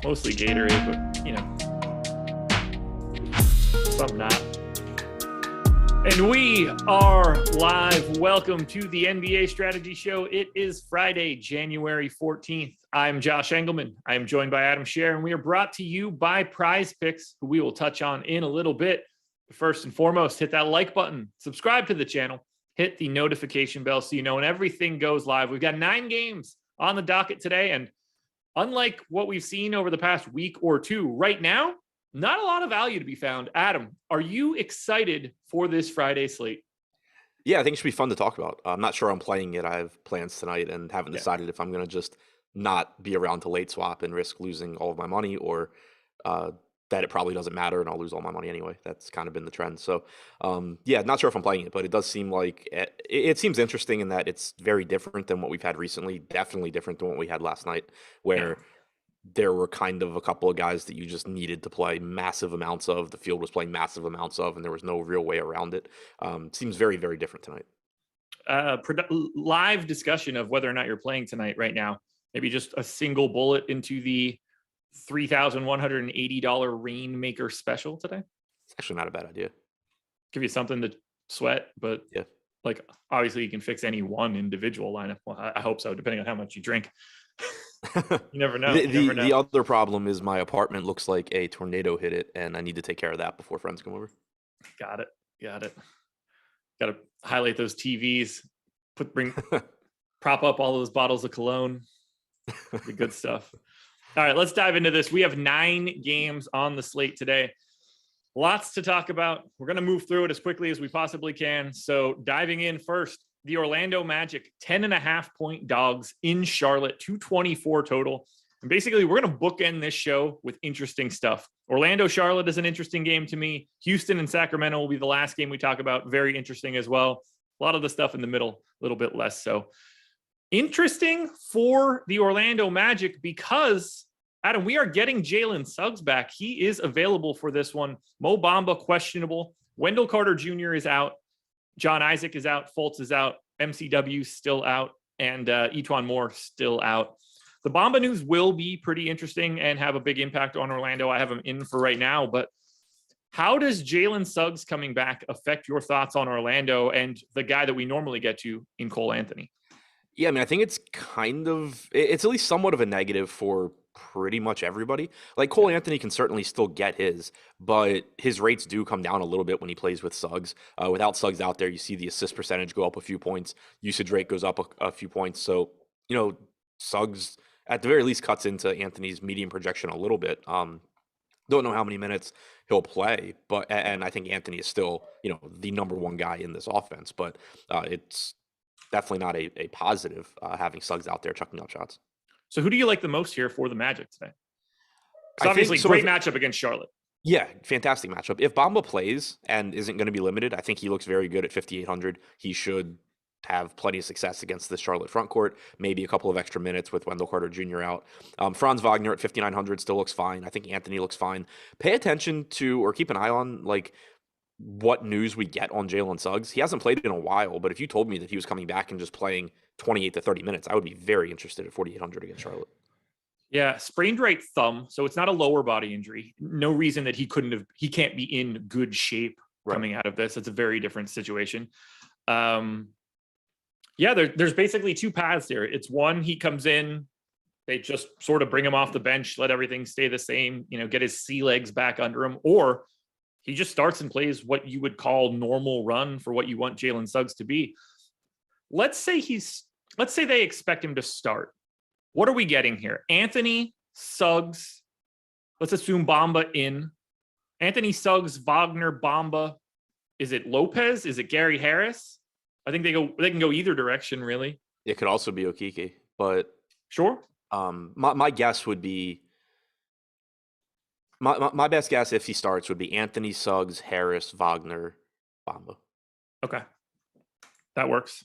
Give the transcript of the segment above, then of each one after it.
Mostly Gatorade, but some not. And we are live. Welcome to the NBA Strategy Show. It is Friday, January 14th. I'm Josh Engelman. I am joined by Adam Scher, and we are brought to you by PrizePicks, who we will touch on in a little bit. But first and foremost, hit that like button, subscribe to the channel, hit the notification bell so you know when everything goes live. We've got 9 games on the docket today, and unlike what we've seen over the past week or two, right now, not a lot of value to be found. Adam, are you excited for this Friday slate? Yeah, I think it should be fun to talk about. I'm not sure I'm playing it. I have plans tonight and haven't decided if I'm going to just not be around to late swap and risk losing all of my money, or that it probably doesn't matter and I'll lose all my money anyway. That's kind of been the trend. So, yeah, not sure if I'm playing it, but it does seem like it seems interesting in that it's very different than what we've had recently. Definitely different than what we had last night, where there were kind of a couple of guys that you just needed to play massive amounts of. The field was playing massive amounts of, and there was no real way around it. Seems very, very different tonight. Live discussion of whether or not you're playing tonight right now. Maybe just a single bullet into the $3,180 Rainmaker special today. It's actually not a bad idea. Give you something to sweat, but yeah, like obviously you can fix any one individual lineup. Well, I hope so, depending on how much you drink. You never know. The other problem is my apartment looks like a tornado hit it, and I need to take care of that before friends come over. Got it. Got to highlight those TVs. Prop up all those bottles of cologne. The good stuff. All right, let's dive into this. We have 9 games on the slate today. Lots to talk about. We're going to move through it as quickly as we possibly can. So diving in first, the Orlando Magic, 10.5-point dogs in Charlotte, 224 total. And basically, we're going to bookend this show with interesting stuff. Orlando, Charlotte is an interesting game to me. Houston and Sacramento will be the last game we talk about. Very interesting as well. A lot of the stuff in the middle, a little bit less so. Interesting for the Orlando Magic because, Adam, we are getting Jalen Suggs back. He is available for this one. Mo Bamba, questionable. Wendell Carter Jr. is out. John Isaac is out. Fultz is out. MCW still out. And Etuan Moore still out. The Bamba news will be pretty interesting and have a big impact on Orlando. I have him in for right now. But how does Jalen Suggs coming back affect your thoughts on Orlando and the guy that we normally get to in Cole Anthony? Yeah, I mean, I think it's it's at least somewhat of a negative for pretty much everybody. Like Cole Anthony can certainly still get his, but his rates do come down a little bit when he plays with Suggs. Without Suggs out there, you see the assist percentage go up a few points. Usage rate goes up a few points. So, Suggs at the very least cuts into Anthony's median projection a little bit. Don't know how many minutes he'll play, and I think Anthony is still, the number one guy in this offense, but it's definitely not a positive having Suggs out there chucking up shots. So who do you like the most here for the Magic today? Obviously, great matchup against Charlotte. Yeah, fantastic matchup. If Bamba plays and isn't going to be limited, I think he looks very good at 5,800. He should have plenty of success against this Charlotte front court, maybe a couple of extra minutes with Wendell Carter Jr. out. Franz Wagner at 5,900 still looks fine. I think Anthony looks fine. Pay attention to, or keep an eye on, what news we get on Jalen Suggs. He hasn't played in a while, but if you told me that he was coming back and just playing 28 to 30 minutes, I would be very interested at 4,800 against Charlotte. Yeah, sprained right thumb, so it's not a lower body injury. No reason that he can't be in good shape coming out of this. It's a very different situation. There's basically 2 paths here. It's one, he comes in, they just sort of bring him off the bench, let everything stay the same, get his sea legs back under him, or he just starts and plays what you would call normal run for what you want Jalen Suggs to be. Let's say they expect him to start. What are we getting here? Anthony, Suggs, let's assume Bamba in. Anthony, Suggs, Wagner, Bamba. Is it Lopez? Is it Gary Harris? I think they can go either direction, really. It could also be Okeke, but sure. My guess would be my best guess if he starts would be Anthony, Suggs, Harris, Wagner, Bamba. Okay, that works.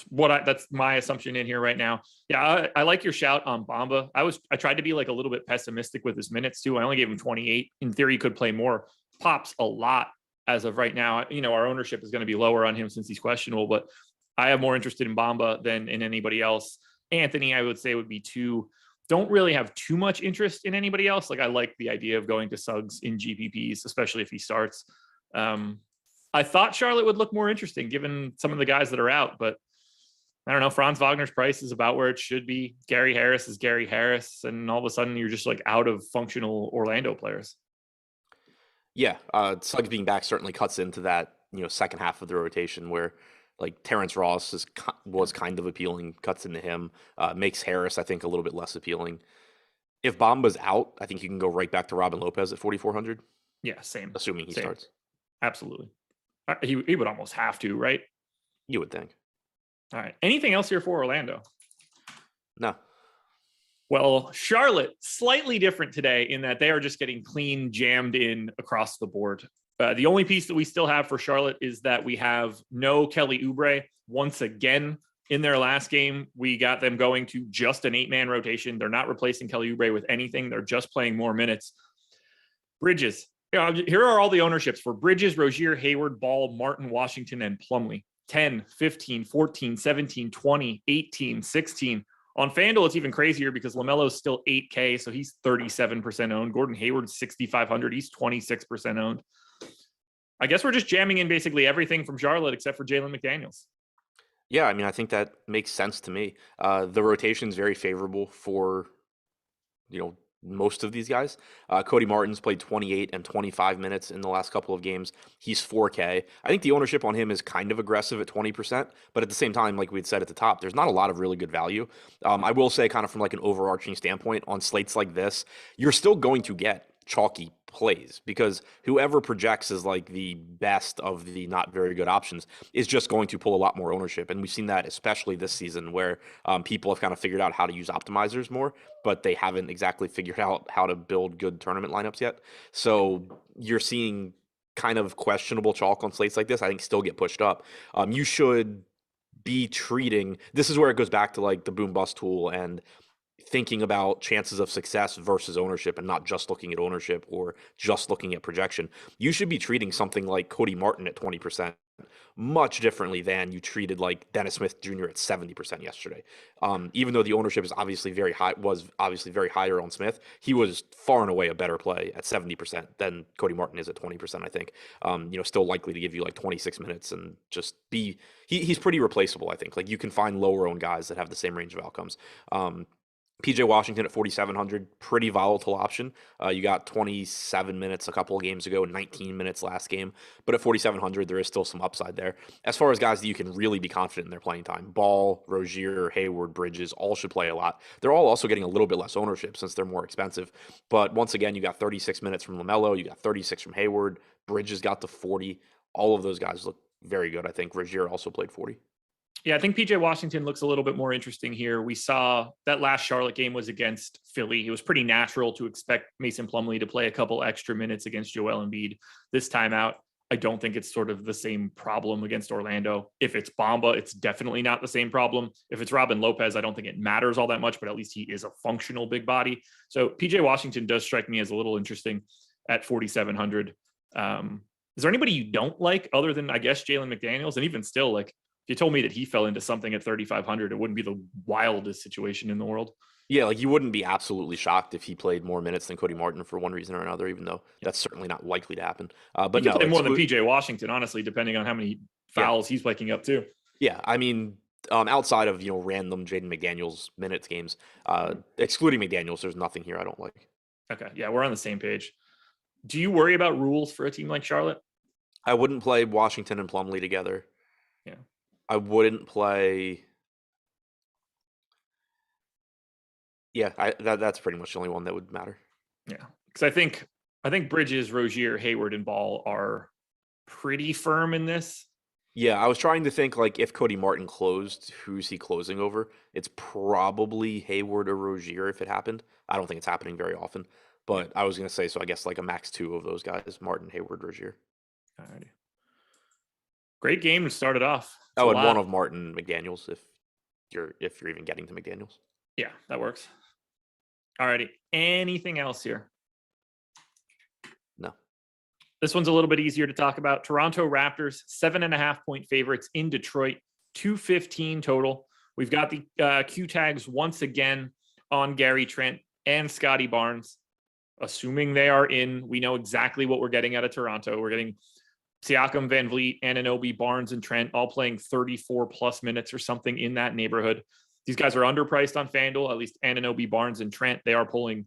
That's my assumption in here right now. Yeah, I like your shout on Bamba. I tried to be like a little bit pessimistic with his minutes too. I only gave him 28. In theory, he could play more. Pops a lot as of right now. Our ownership is going to be lower on him since he's questionable, but I have more interested in Bamba than in anybody else. Anthony, I would say, would be 2. Don't really have too much interest in anybody else. Like I like the idea of going to Suggs in GPPs, especially if he starts. I thought Charlotte would look more interesting given some of the guys that are out, but I don't know. Franz Wagner's price is about where it should be. Gary Harris is Gary Harris. And all of a sudden you're just like out of functional Orlando players. Yeah, Suggs being back certainly cuts into that, second half of the rotation where like Terrence Ross was kind of appealing, cuts into him, makes Harris, I think, a little bit less appealing. If Bamba's out, I think you can go right back to Robin Lopez at 4,400. Yeah, same. Assuming he starts. Absolutely. He would almost have to, right? You would think. All right. Anything else here for Orlando? No. Well, Charlotte, slightly different today in that they are just getting clean jammed in across the board. The only piece that we still have for Charlotte is that we have no Kelly Oubre once again. In their last game, we got them going to just an 8-man rotation. They're not replacing Kelly Oubre with anything. They're just playing more minutes. Bridges. Here are all the ownerships for Bridges, Rozier, Hayward, Ball, Martin, Washington, and Plumlee. 10, 15, 14, 17, 20, 18, 16. On FanDuel, it's even crazier because LaMelo's still 8K, so he's 37% owned. Gordon Hayward's 6,500. He's 26% owned. I guess we're just jamming in basically everything from Charlotte except for Jalen McDaniels. Yeah, I mean, I think that makes sense to me. The rotation is very favorable for, most of these guys. Cody Martin's played 28 and 25 minutes in the last couple of games. He's 4K. I think the ownership on him is kind of aggressive at 20%, but at the same time, like we'd said at the top, there's not a lot of really good value. I will say kind of from like an overarching standpoint on slates like this, you're still going to get chalky plays because whoever projects as like the best of the not very good options is just going to pull a lot more ownership. And we've seen that especially this season where people have kind of figured out how to use optimizers more, but they haven't exactly figured out how to build good tournament lineups yet. So you're seeing kind of questionable chalk on slates like this, I think, still get pushed up. You should be treating, this is where it goes back to like the boom bust tool and thinking about chances of success versus ownership and not just looking at ownership or just looking at projection. You should be treating something like Cody Martin at 20% much differently than you treated like Dennis Smith Jr. at 70% yesterday. Even though the ownership is obviously very high, was obviously very higher on Smith, he was far and away a better play at 70% than Cody Martin is at 20%, I think. Still likely to give you like 26 minutes and just be, he's pretty replaceable, I think. Like you can find lower owned guys that have the same range of outcomes. PJ Washington at 4,700, pretty volatile option. You got 27 minutes a couple of games ago, 19 minutes last game, but at 4,700, there is still some upside there. As far as guys that you can really be confident in their playing time, Ball, Rozier, Hayward, Bridges, all should play a lot. They're all also getting a little bit less ownership since they're more expensive. But once again, you got 36 minutes from LaMelo, you got 36 from Hayward, Bridges got to 40. All of those guys look very good. I think Rozier also played 40. Yeah, I think PJ Washington looks a little bit more interesting here. We saw that last Charlotte game was against Philly. It was pretty natural to expect Mason Plumlee to play a couple extra minutes against Joel Embiid this time out. I don't think it's sort of the same problem against Orlando. If it's Bamba, it's definitely not the same problem. If it's Robin Lopez, I don't think it matters all that much, but at least he is a functional big body. So PJ Washington does strike me as a little interesting at 4,700. Is there anybody you don't like other than, I guess, Jalen McDaniels? And even still, like, if you told me that he fell into something at 3,500, it wouldn't be the wildest situation in the world. Yeah, like you wouldn't be absolutely shocked if he played more minutes than Cody Martin for one reason or another, even though that's certainly not likely to happen. But he could play more than PJ Washington, honestly, depending on how many fouls he's waking up too. Yeah, I mean, outside of random Jaden McDaniels minutes games, excluding McDaniels, there's nothing here I don't like. Okay, yeah, we're on the same page. Do you worry about rules for a team like Charlotte? I wouldn't play Washington and Plumlee together. Yeah. I wouldn't play. Yeah, that's pretty much the only one that would matter. Yeah, because I think Bridges, Rozier, Hayward, and Ball are pretty firm in this. Yeah, I was trying to think like if Cody Martin closed, who's he closing over? It's probably Hayward or Rozier if it happened. I don't think it's happening very often, but I was gonna say so. I guess like a max 2 of those guys: Martin, Hayward, Rozier. Alrighty. Great game to start it off. Oh, and one of Martin McDaniels if you're even getting to McDaniels. Yeah, that works. Alrighty. Anything else here? No. This one's a little bit easier to talk about. Toronto Raptors, 7.5-point favorites in Detroit, 215 total. We've got the Q tags once again on Gary Trent and Scotty Barnes, assuming they are in. We know exactly what we're getting out of Toronto. We're getting Siakam, Van Vliet, Anunoby, Barnes, and Trent all playing 34 plus minutes or something in that neighborhood. These guys are underpriced on FanDuel, at least Anunoby, Barnes, and Trent. They are pulling,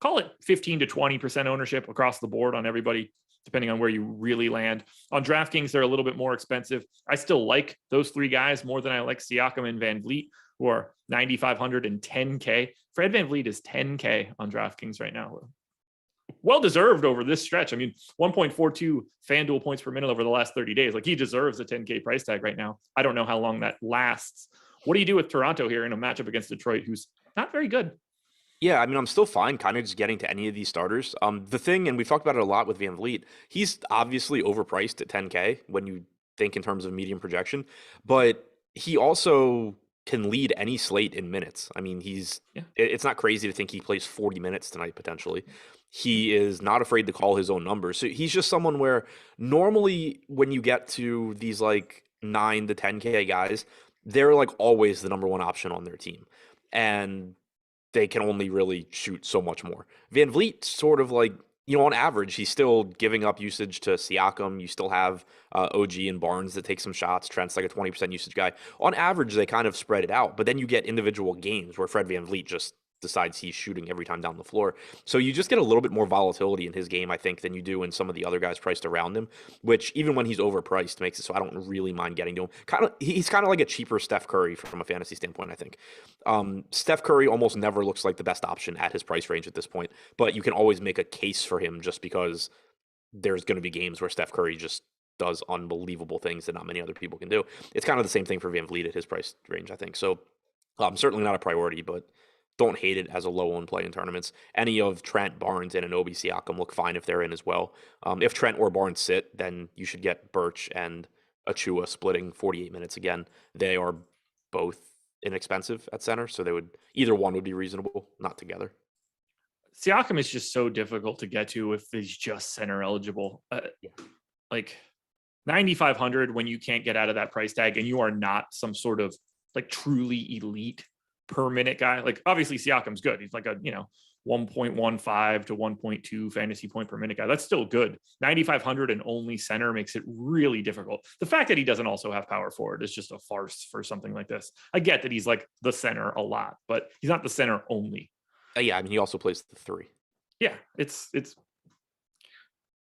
call it 15 to 20% ownership across the board on everybody, depending on where you really land. On DraftKings, they're a little bit more expensive. I still like those three guys more than I like Siakam and Van Vliet, who are 9,500 and 10K. Fred Van Vliet is 10K on DraftKings right now. Well deserved over this stretch. I mean, 1.42 FanDuel points per minute over the last 30 days. Like, he deserves a 10K price tag right now. I don't know how long that lasts. What do you do with Toronto here in a matchup against Detroit, who's not very good? Yeah, I mean, I'm still fine kind of just getting to any of these starters. The thing, and we've talked about it a lot with Van Vliet, he's obviously overpriced at 10K when you think in terms of medium projection, but he also can lead any slate in minutes. I mean, it's not crazy to think he plays 40 minutes tonight potentially. He is not afraid to call his own numbers. So he's just someone where normally when you get to these like 9 to 10K guys, they're like always the number one option on their team. And they can only really shoot so much more. Van Vliet sort of like, on average, he's still giving up usage to Siakam. You still have OG and Barnes that take some shots. Trent's like a 20% usage guy. On average, they kind of spread it out, but then you get individual games where Fred Van Vliet just decides he's shooting every time down the floor. So you just get a little bit more volatility in his game, I think, than you do in some of the other guys priced around him, which even when he's overpriced makes it so I don't really mind getting to him. He's kind of like a cheaper Steph Curry from a fantasy standpoint, I think. Steph Curry almost never looks like the best option at his price range at this point, but you can always make a case for him just because there's going to be games where Steph Curry just does unbelievable things that not many other people can do. It's kind of the same thing for Van Vliet at his price range, I think. So certainly not a priority, but don't hate it as a low-owned play in tournaments. Any of Trent, Barnes, and Anunoby, Siakam look fine if they're in as well. If Trent or Barnes sit, then you should get Birch and Achua splitting 48 minutes again. They are both inexpensive at center, so either one would be reasonable, not together. Siakam is just so difficult to get to if he's just center eligible. Like 9,500 when you can't get out of that price tag and you are not some sort of like truly elite per minute guy. Like, obviously Siakam's good. He's like a 1.15 to 1.2 fantasy point per minute guy. That's still good. 9,500 and only center makes it really difficult. The fact that he doesn't also have power forward is just a farce for something like this. I get that he's like the center a lot, but he's not the center only. Yeah, I mean, he also plays the 3. Yeah, it's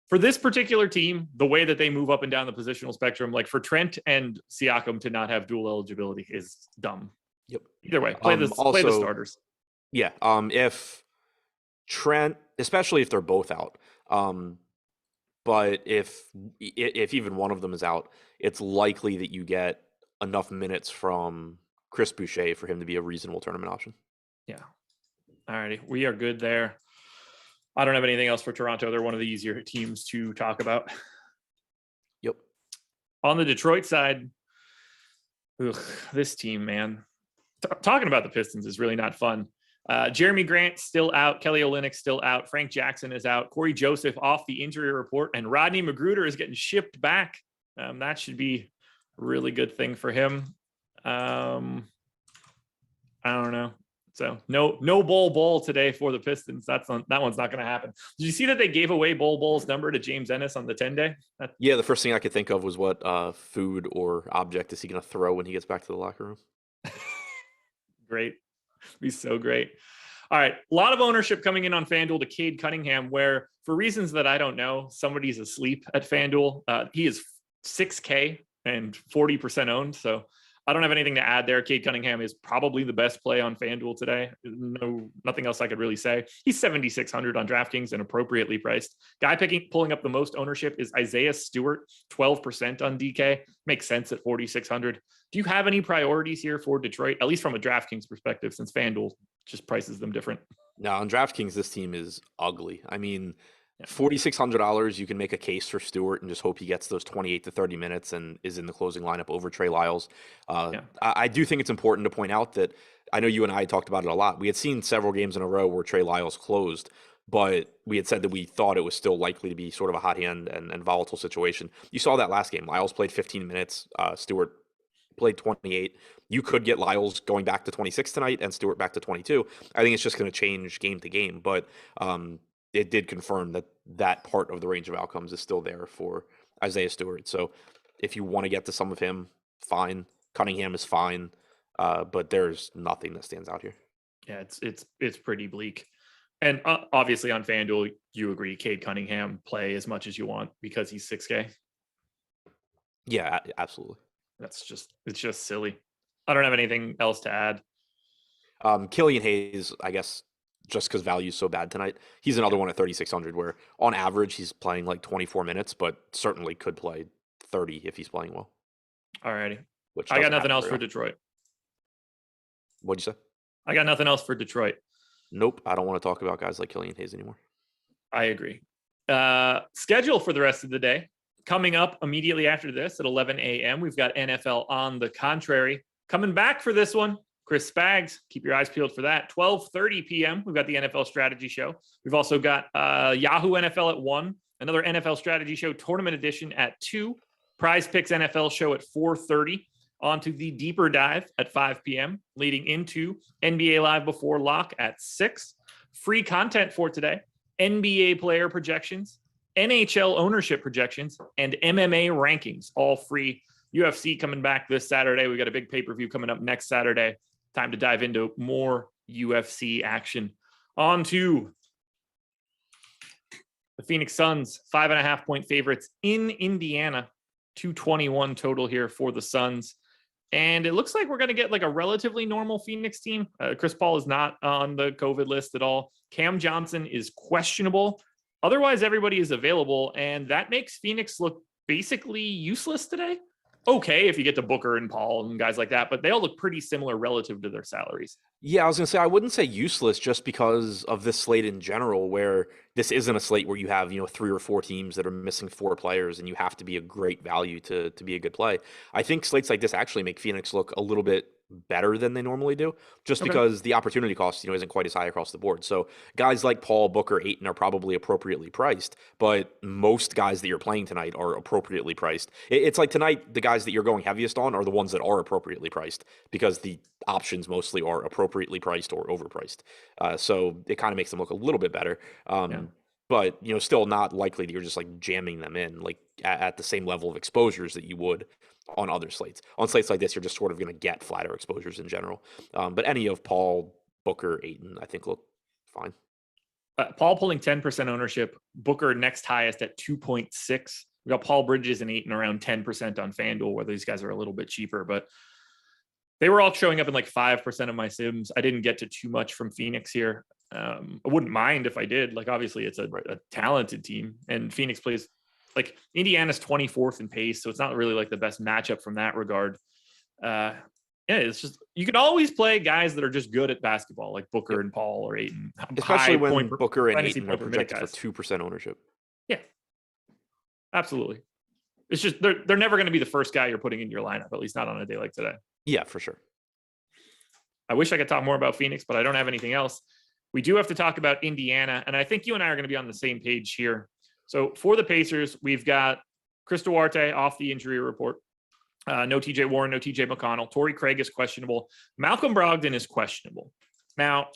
for this particular team, the way that they move up and down the positional spectrum, like for Trent and Siakam to not have dual eligibility is dumb. Yep. Either way, play the starters. Yeah. If Trent, especially if they're both out, but if even one of them is out, it's likely that you get enough minutes from Chris Boucher for him to be a reasonable tournament option. Yeah. All righty. We are good there. I don't have anything else for Toronto. They're one of the easier teams to talk about. Yep. On the Detroit side, this team, man. Talking about the Pistons is really not fun. Jeremy Grant still out. Kelly Olynyk still out. Frank Jackson is out. Corey Joseph off the injury report. And Rodney Magruder is getting shipped back. That should be a really good thing for him. I don't know. So no Bol today for the Pistons. That one's not going to happen. Did you see that they gave away Bol's number to James Ennis on the 10-day? Yeah, the first thing I could think of was what food or object is he going to throw when he gets back to the locker room? Great. It'd be so great. All right. A lot of ownership coming in on FanDuel to Cade Cunningham, where for reasons that I don't know, somebody's asleep at FanDuel. He is 6K and 40% owned. So I don't have anything to add there. Cade Cunningham is probably the best play on FanDuel today. Nothing else I could really say. He's 7,600 on DraftKings and appropriately priced. Guy pulling up the most ownership is Isaiah Stewart, 12% on DK. Makes sense at 4,600. Do you have any priorities here for Detroit, at least from a DraftKings perspective, since FanDuel just prices them different? No, on DraftKings, this team is ugly. I mean, $4,600, you can make a case for Stewart and just hope he gets those 28 to 30 minutes and is in the closing lineup over Trey Lyles. I do think it's important to point out that I know you and I talked about it a lot. We had seen several games in a row where Trey Lyles closed, but we had said that we thought it was still likely to be sort of a hot hand and volatile situation. You saw that last game. Lyles played 15 minutes. Stewart played 28. You could get Lyles going back to 26 tonight and Stewart back to 22. I think it's just going to change game to game, but it did confirm that that part of the range of outcomes is still there for Isaiah Stewart. So if you want to get to some of him, fine. Cunningham is fine, but there's nothing that stands out here. Yeah, it's pretty bleak. And obviously on FanDuel, you agree, Cade Cunningham, play as much as you want because he's 6K. Yeah, absolutely. It's just silly. I don't have anything else to add. Killian Hayes, I guess, just because value is so bad tonight, he's another one at 3,600 where on average he's playing like 24 minutes, but certainly could play 30 if he's playing well. Alrighty. Which I got nothing else for Detroit. What'd you say? I got nothing else for Detroit. Nope. I don't want to talk about guys like Killian Hayes anymore. I agree. Schedule for the rest of the day. Coming up immediately after this at 11 a.m., we've got NFL on the contrary. Coming back for this one, Chris Spags. Keep your eyes peeled for that. 12:30 p.m., we've got the NFL Strategy Show. We've also got Yahoo NFL at 1, another NFL Strategy Show Tournament Edition at 2, PrizePicks NFL Show at 4:30, on to the Deeper Dive at 5 p.m., leading into NBA Live Before Lock at 6. Free content for today, NBA player projections, NHL ownership projections, and MMA rankings, all free. UFC coming back this Saturday. We got a big pay-per-view coming up next Saturday. Time to dive into more UFC action. On to the Phoenix Suns, 5.5-point favorites in Indiana. 221 total here for the Suns. And it looks like we're going to get like a relatively normal Phoenix team. Chris Paul is not on the COVID list at all. Cam Johnson is questionable. Otherwise, everybody is available. And that makes Phoenix look basically useless today. Okay, if you get to Booker and Paul and guys like that, but they all look pretty similar relative to their salaries. Yeah, I was going to say, I wouldn't say useless just because of this slate in general, where this isn't a slate where you have, 3 or 4 teams that are missing 4 players and you have to be a great value to be a good play. I think slates like this actually make Phoenix look a little bit better than they normally do, just because the opportunity cost, isn't quite as high across the board. So guys like Paul, Booker, Ayton are probably appropriately priced, but most guys that you're playing tonight are appropriately priced. It's like tonight, the guys that you're going heaviest on are the ones that are appropriately priced because the options mostly are appropriately priced or overpriced. So it kind of makes them look a little bit better. But, still not likely that you're just like jamming them in like at the same level of exposures that you would on other slates. On slates like this, you're just sort of going to get flatter exposures in general. But any of Paul, Booker, Ayton, I think look fine. Paul pulling 10% ownership, Booker next highest at 2.6. We got Paul Bridges and Ayton around 10% on FanDuel, where these guys are a little bit cheaper, but they were all showing up in like 5% of my sims. I didn't get to too much from Phoenix here. I wouldn't mind if I did. Like, obviously, it's a talented team, and Phoenix plays like Indiana's 24th in pace, so it's not really like the best matchup from that regard. It's just you can always play guys that are just good at basketball, like Booker and Paul or Ayton, especially when Booker and Ayton are projected for 2% ownership. Yeah, absolutely. It's just they're never going to be the first guy you're putting in your lineup, at least not on a day like today. Yeah, for sure. I wish I could talk more about Phoenix, but I don't have anything else. We do have to talk about Indiana, and I think you and I are going to be on the same page here. So for the Pacers, we've got Chris Duarte off the injury report. No TJ Warren, no TJ McConnell. Torrey Craig is questionable. Malcolm Brogdon is questionable. Now,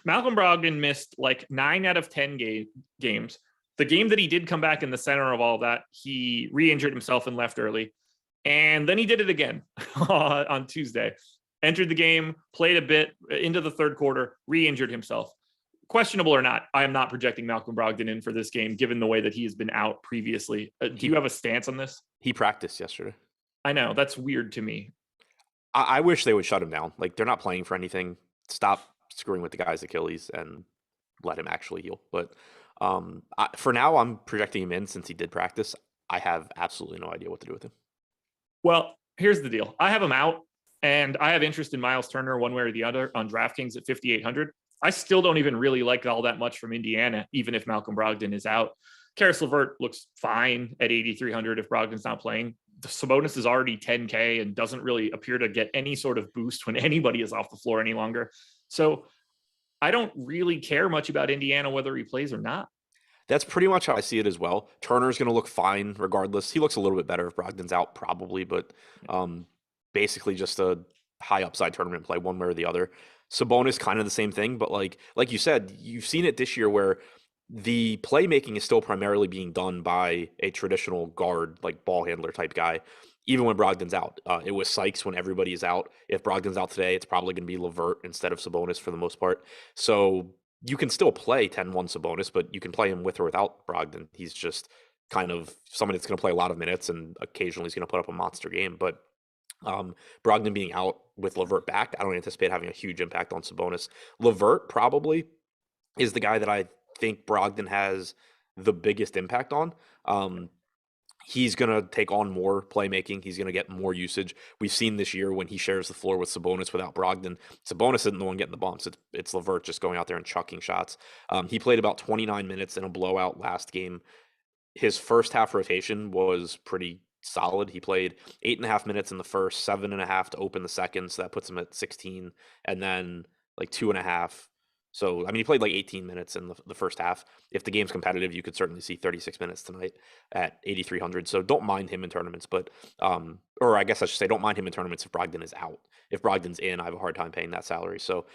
Malcolm Brogdon missed like 9 out of 10 games. The game that he did come back in the center of all that, he re-injured himself and left early. And then he did it again on Tuesday. Entered the game, played a bit into the third quarter, re-injured himself. Questionable or not, I am not projecting Malcolm Brogdon in for this game, given the way that he has been out previously. Do you have a stance on this? He practiced yesterday. I know. That's weird to me. I wish they would shut him down. Like, they're not playing for anything. Stop screwing with the guy's Achilles and let him actually heal. But for now, I'm projecting him in since he did practice. I have absolutely no idea what to do with him. Well, here's the deal. I have him out, and I have interest in Miles Turner one way or the other on DraftKings at 5,800. I still don't even really like all that much from Indiana, even if Malcolm Brogdon is out. Karis LeVert looks fine at 8,300 if Brogdon's not playing. Sabonis is already 10K and doesn't really appear to get any sort of boost when anybody is off the floor any longer. So I don't really care much about Indiana, whether he plays or not. That's pretty much how I see it as well. Turner's going to look fine regardless. He looks a little bit better if Brogdon's out, probably, but basically just a high upside tournament play one way or the other. Sabonis kind of the same thing, but like you said, you've seen it this year where the playmaking is still primarily being done by a traditional guard, like ball handler type guy, even when Brogdon's out. It was Sykes when everybody is out. If Brogdon's out today, it's probably going to be LeVert instead of Sabonis for the most part. So you can still play 10-1 Sabonis, but you can play him with or without Brogdon. He's just kind of somebody that's going to play a lot of minutes and occasionally he's going to put up a monster game. But Brogdon being out with LeVert back, I don't anticipate having a huge impact on Sabonis. LeVert probably is the guy that I think Brogdon has the biggest impact on. He's going to take on more playmaking. He's going to get more usage. We've seen this year when he shares the floor with Sabonis without Brogdon. Sabonis isn't the one getting the bumps. It's LeVert just going out there and chucking shots. He played about 29 minutes in a blowout last game. His first half rotation was pretty solid. He played 8.5 minutes in the first, 7.5 to open the second. So that puts him at 16. And then like 2.5. So, I mean, he played like 18 minutes in the first half. If the game's competitive, you could certainly see 36 minutes tonight at 8,300. So don't mind him in tournaments, but, or I guess I should say, don't mind him in tournaments if Brogdon is out. If Brogdon's in, I have a hard time paying that salary. So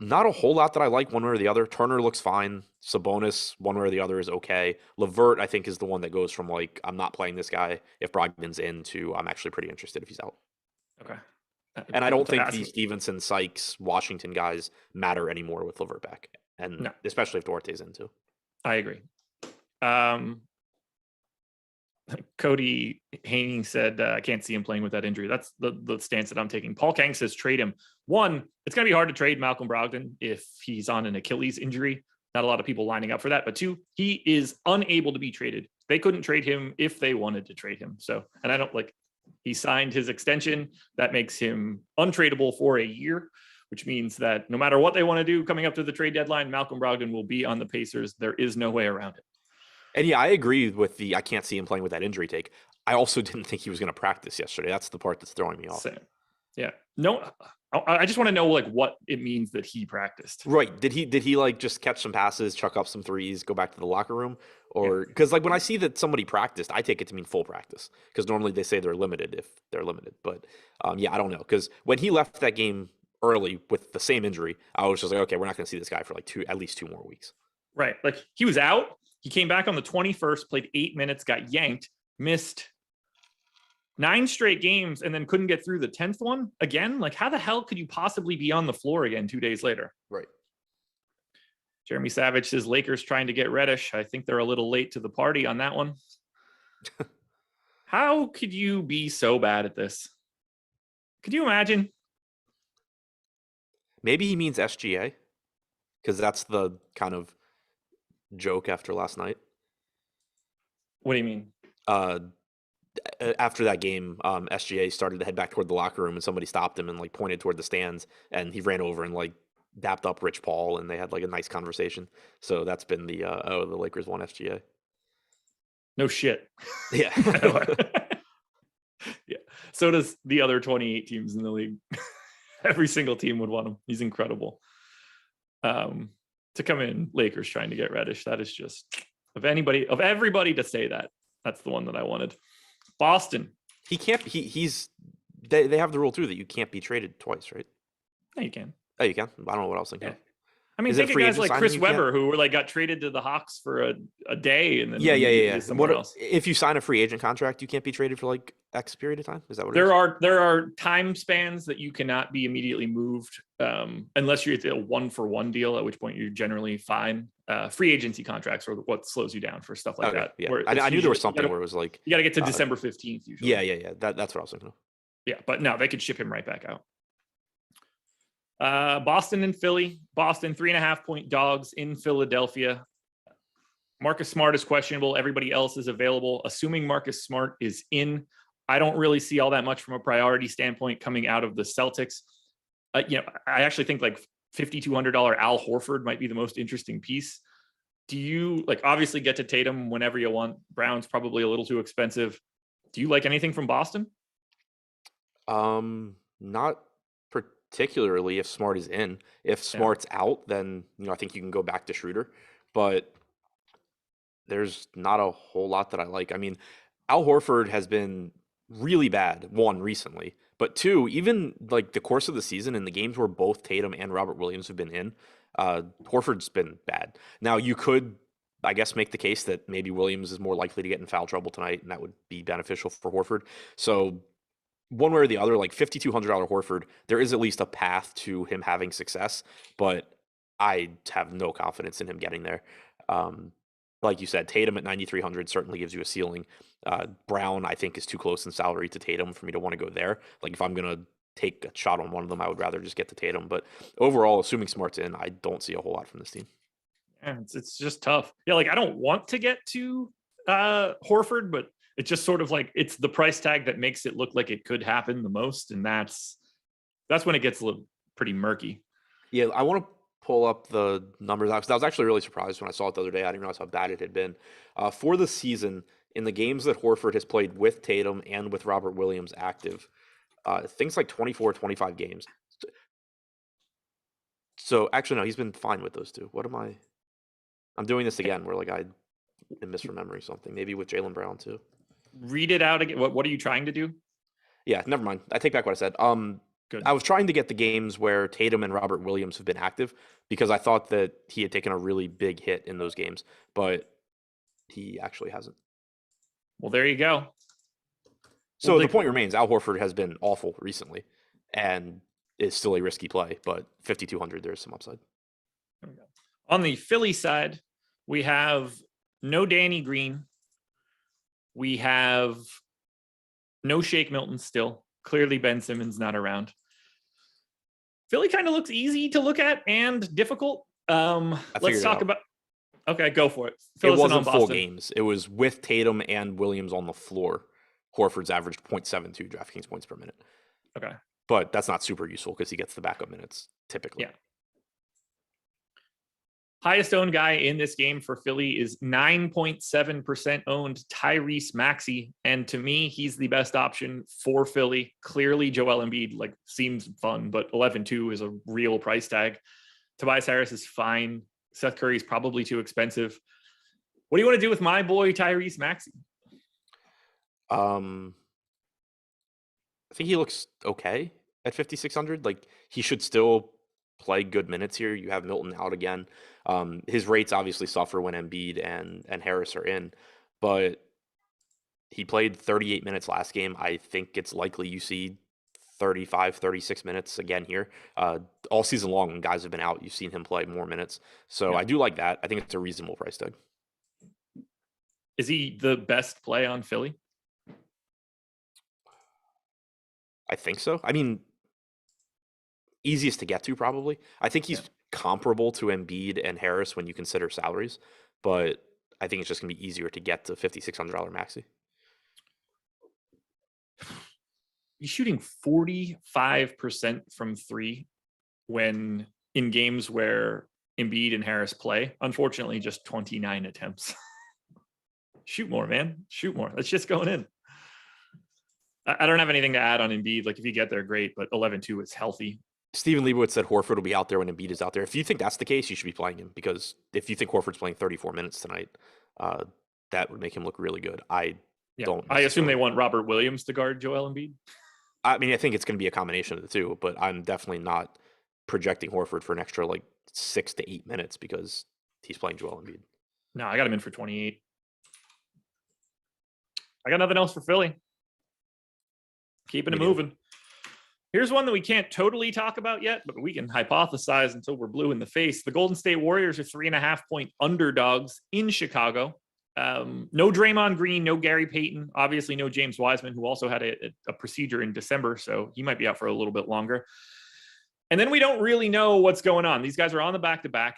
not a whole lot that I like one way or the other. Turner looks fine. Sabonis, one way or the other, is okay. LeVert, I think, is the one that goes from like, I'm not playing this guy if Brogdon's in to I'm actually pretty interested if he's out. Okay. And I don't think the Stevenson, Sykes, Washington guys matter anymore with LeVert back, and No. especially if Duarte's in too. I agree. Cody Haney said, I can't see him playing with that injury. That's the stance that I'm taking. Paul Kang says trade him. One, it's going to be hard to trade Malcolm Brogdon if he's on an Achilles injury. Not a lot of people lining up for that. But two, he is unable to be traded. They couldn't trade him if they wanted to trade him. So, and I don't like, he signed his extension. That makes him untradeable for a year, which means that no matter what they want to do coming up to the trade deadline, Malcolm Brogdon will be on the Pacers. There is no way around it. And yeah, I agree with I can't see him playing with that injury take. I also didn't think he was going to practice yesterday. That's the part that's throwing me off. Same. Yeah. No, I just want to know like what it means that he practiced. Right. Did he like just catch some passes, chuck up some threes, go back to the locker room? Or because like when I see that somebody practiced, I take it to mean full practice, because normally they say they're limited if they're limited. But yeah, I don't know, because when he left that game early with the same injury, I was just like, okay, we're not going to see this guy for like at least 2 more weeks. Right. Like he was out. He came back on the 21st, played 8 minutes, got yanked, missed 9 straight games, and then couldn't get through the 10th one again. Like, how the hell could you possibly be on the floor again 2 days later? Right. Jeremy Savage says Lakers trying to get Reddish. I think they're a little late to the party on that one. How could you be so bad at this? Could you imagine? Maybe he means SGA, because that's the kind of joke after last night. What do you mean? After that game, SGA started to head back toward the locker room, and somebody stopped him and like pointed toward the stands, and he ran over and like dapped up Rich Paul, and they had like a nice conversation. So that's been the Lakers won SGA. No shit. Yeah. Yeah. So does the other 28 teams in the league. Every single team would want him. He's incredible. To come in, Lakers trying to get Reddish. That is just of everybody to say that. That's the one that I wanted. Boston. He can't. They have the rule too that you can't be traded twice, right? No, you can. Oh, you can. I don't know what I was thinking. Yeah. I mean, think of guys like Chris Webber who were like got traded to the Hawks for a day and then somewhere else. If you sign a free agent contract, you can't be traded for like X period of time. Is that what there are time spans that you cannot be immediately moved unless you're at a 1-for-1 deal, at which point you're generally fine. Free agency contracts are what slows you down for stuff like that. Yeah. I knew there was something where it was like you got to get to December 15th usually. Yeah. That's what I was thinking of. Yeah, but no, they could ship him right back out. Boston and Philly. Boston 3.5-point dogs in Philadelphia. Marcus Smart is questionable. Everybody else is available. Assuming Marcus Smart is in, I don't really see all that much from a priority standpoint coming out of the Celtics. I actually think like $5,200 Al Horford might be the most interesting piece. Do you obviously get to Tatum whenever you want? Brown's probably a little too expensive. Do you like anything from Boston? Not particularly if Smart is in. If Smart's out, then I think you can go back to Schroeder. But there's not a whole lot that I like. I mean, Al Horford has been really bad, one, recently, but two, even like the course of the season in the games where both Tatum and Robert Williams have been in, Horford's been bad. Now, you could, I guess, make the case that maybe Williams is more likely to get in foul trouble tonight, and that would be beneficial for Horford. So, one way or the other, like $5,200 Horford, there is at least a path to him having success, but I have no confidence in him getting there. Um, like you said, Tatum at 9,300 certainly gives you a ceiling. Brown, I think, is too close in salary to Tatum for me to want to go there. Like, if I'm going to take a shot on one of them, I would rather just get to Tatum. But overall, assuming Smart's in, I don't see a whole lot from this team. Yeah, it's just tough. Yeah, like I don't want to get to Horford, but it's just sort of like it's the price tag that makes it look like it could happen the most, and that's when it gets a little pretty murky. Yeah, I want to pull up the numbers because I was actually really surprised when I saw it the other day. I didn't realize how bad it had been. For the season, in the games that Horford has played with Tatum and with Robert Williams active, things like 24, 25 games. So actually, no, he's been fine with those two. What am I? I'm doing this again where like I am misremembering something. Maybe with Jaylen Brown too. Read it out again. What are you trying to do? Yeah, never mind. I take back what I said. Good. I was trying to get the games where Tatum and Robert Williams have been active because I thought that he had taken a really big hit in those games, but he actually hasn't. Well, there you go. So Well, the point remains, Al Horford has been awful recently and is still a risky play, but 5,200, there's some upside. There we go. On the Philly side, we have no Danny Green. We have no Shake Milton still. Clearly, Ben Simmons not around. Philly kind of looks easy to look at and difficult. Let's talk about. Okay, go for it. It wasn't full games. It was with Tatum and Williams on the floor. Horford's averaged 0.72 DraftKings points per minute. Okay. But that's not super useful because he gets the backup minutes typically. Yeah. Highest owned guy in this game for Philly is 9.7% owned Tyrese Maxey. And to me, he's the best option for Philly. Clearly, Joel Embiid seems fun, but 11.2 is a real price tag. Tobias Harris is fine. Seth Curry is probably too expensive. What do you want to do with my boy Tyrese Maxey? I think he looks okay at 5,600. Like, he should still play good minutes here. You have Milton out again. His rates obviously suffer when Embiid and Harris are in, but he played 38 minutes last game. I think it's likely you see 35, 36 minutes again here. All season long, when guys have been out, you've seen him play more minutes. So yeah. I do like that. I think it's a reasonable price tag. Is he the best play on Philly? I think so. I mean, easiest to get to probably. I think he's comparable to Embiid and Harris when you consider salaries, but I think it's just going to be easier to get to $5,600 Maxey. He's shooting 45% from three when in games where Embiid and Harris play. Unfortunately, just 29 attempts. Shoot more, man. Shoot more. That's just going in. I don't have anything to add on Embiid. Like, if you get there, great, but 11.2 is healthy. Stephen Leibowitz said Horford will be out there when Embiid is out there. If you think that's the case, you should be playing him, because if you think Horford's playing 34 minutes tonight, that would make him look really good. I assume they want Robert Williams to guard Joel Embiid. I mean, I think it's going to be a combination of the two, but I'm definitely not projecting Horford for an extra 6 to 8 minutes because he's playing Joel Embiid. No, I got him in for 28. I got nothing else for Philly. Keeping it moving. Here's one that we can't totally talk about yet, but we can hypothesize until we're blue in the face. The Golden State Warriors are 3.5-point underdogs in Chicago. No Draymond Green, no Gary Payton, obviously no James Wiseman, who also had a procedure in December, so he might be out for a little bit longer. And then we don't really know what's going on. These guys are on the back-to-back,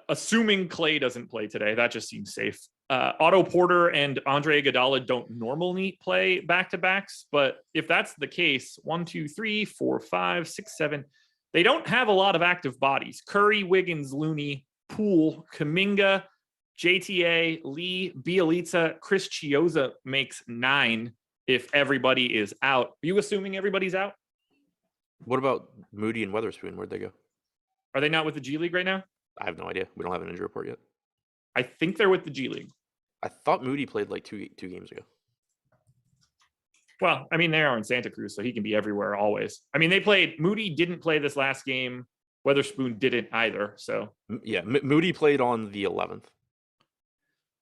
assuming Clay doesn't play today. That just seems safe. Otto Porter and Andre Iguodala don't normally play back-to-backs, but if that's the case, 1, 2, 3, 4, 5, 6, 7, they don't have a lot of active bodies. Curry, Wiggins, Looney, Poole, Kuminga, JTA, Lee, Bielitsa, Chris Chiozza makes 9 if everybody is out. Are you assuming everybody's out? What about Moody and Weatherspoon? Where'd they go? Are they not with the G League right now? I have no idea. We don't have an injury report yet. I think they're with the G League. I thought Moody played 2 games ago. Well, I mean, they are in Santa Cruz, so he can be everywhere always. I mean, Moody didn't play this last game. Weatherspoon didn't either. So Yeah, Moody played on the 11th.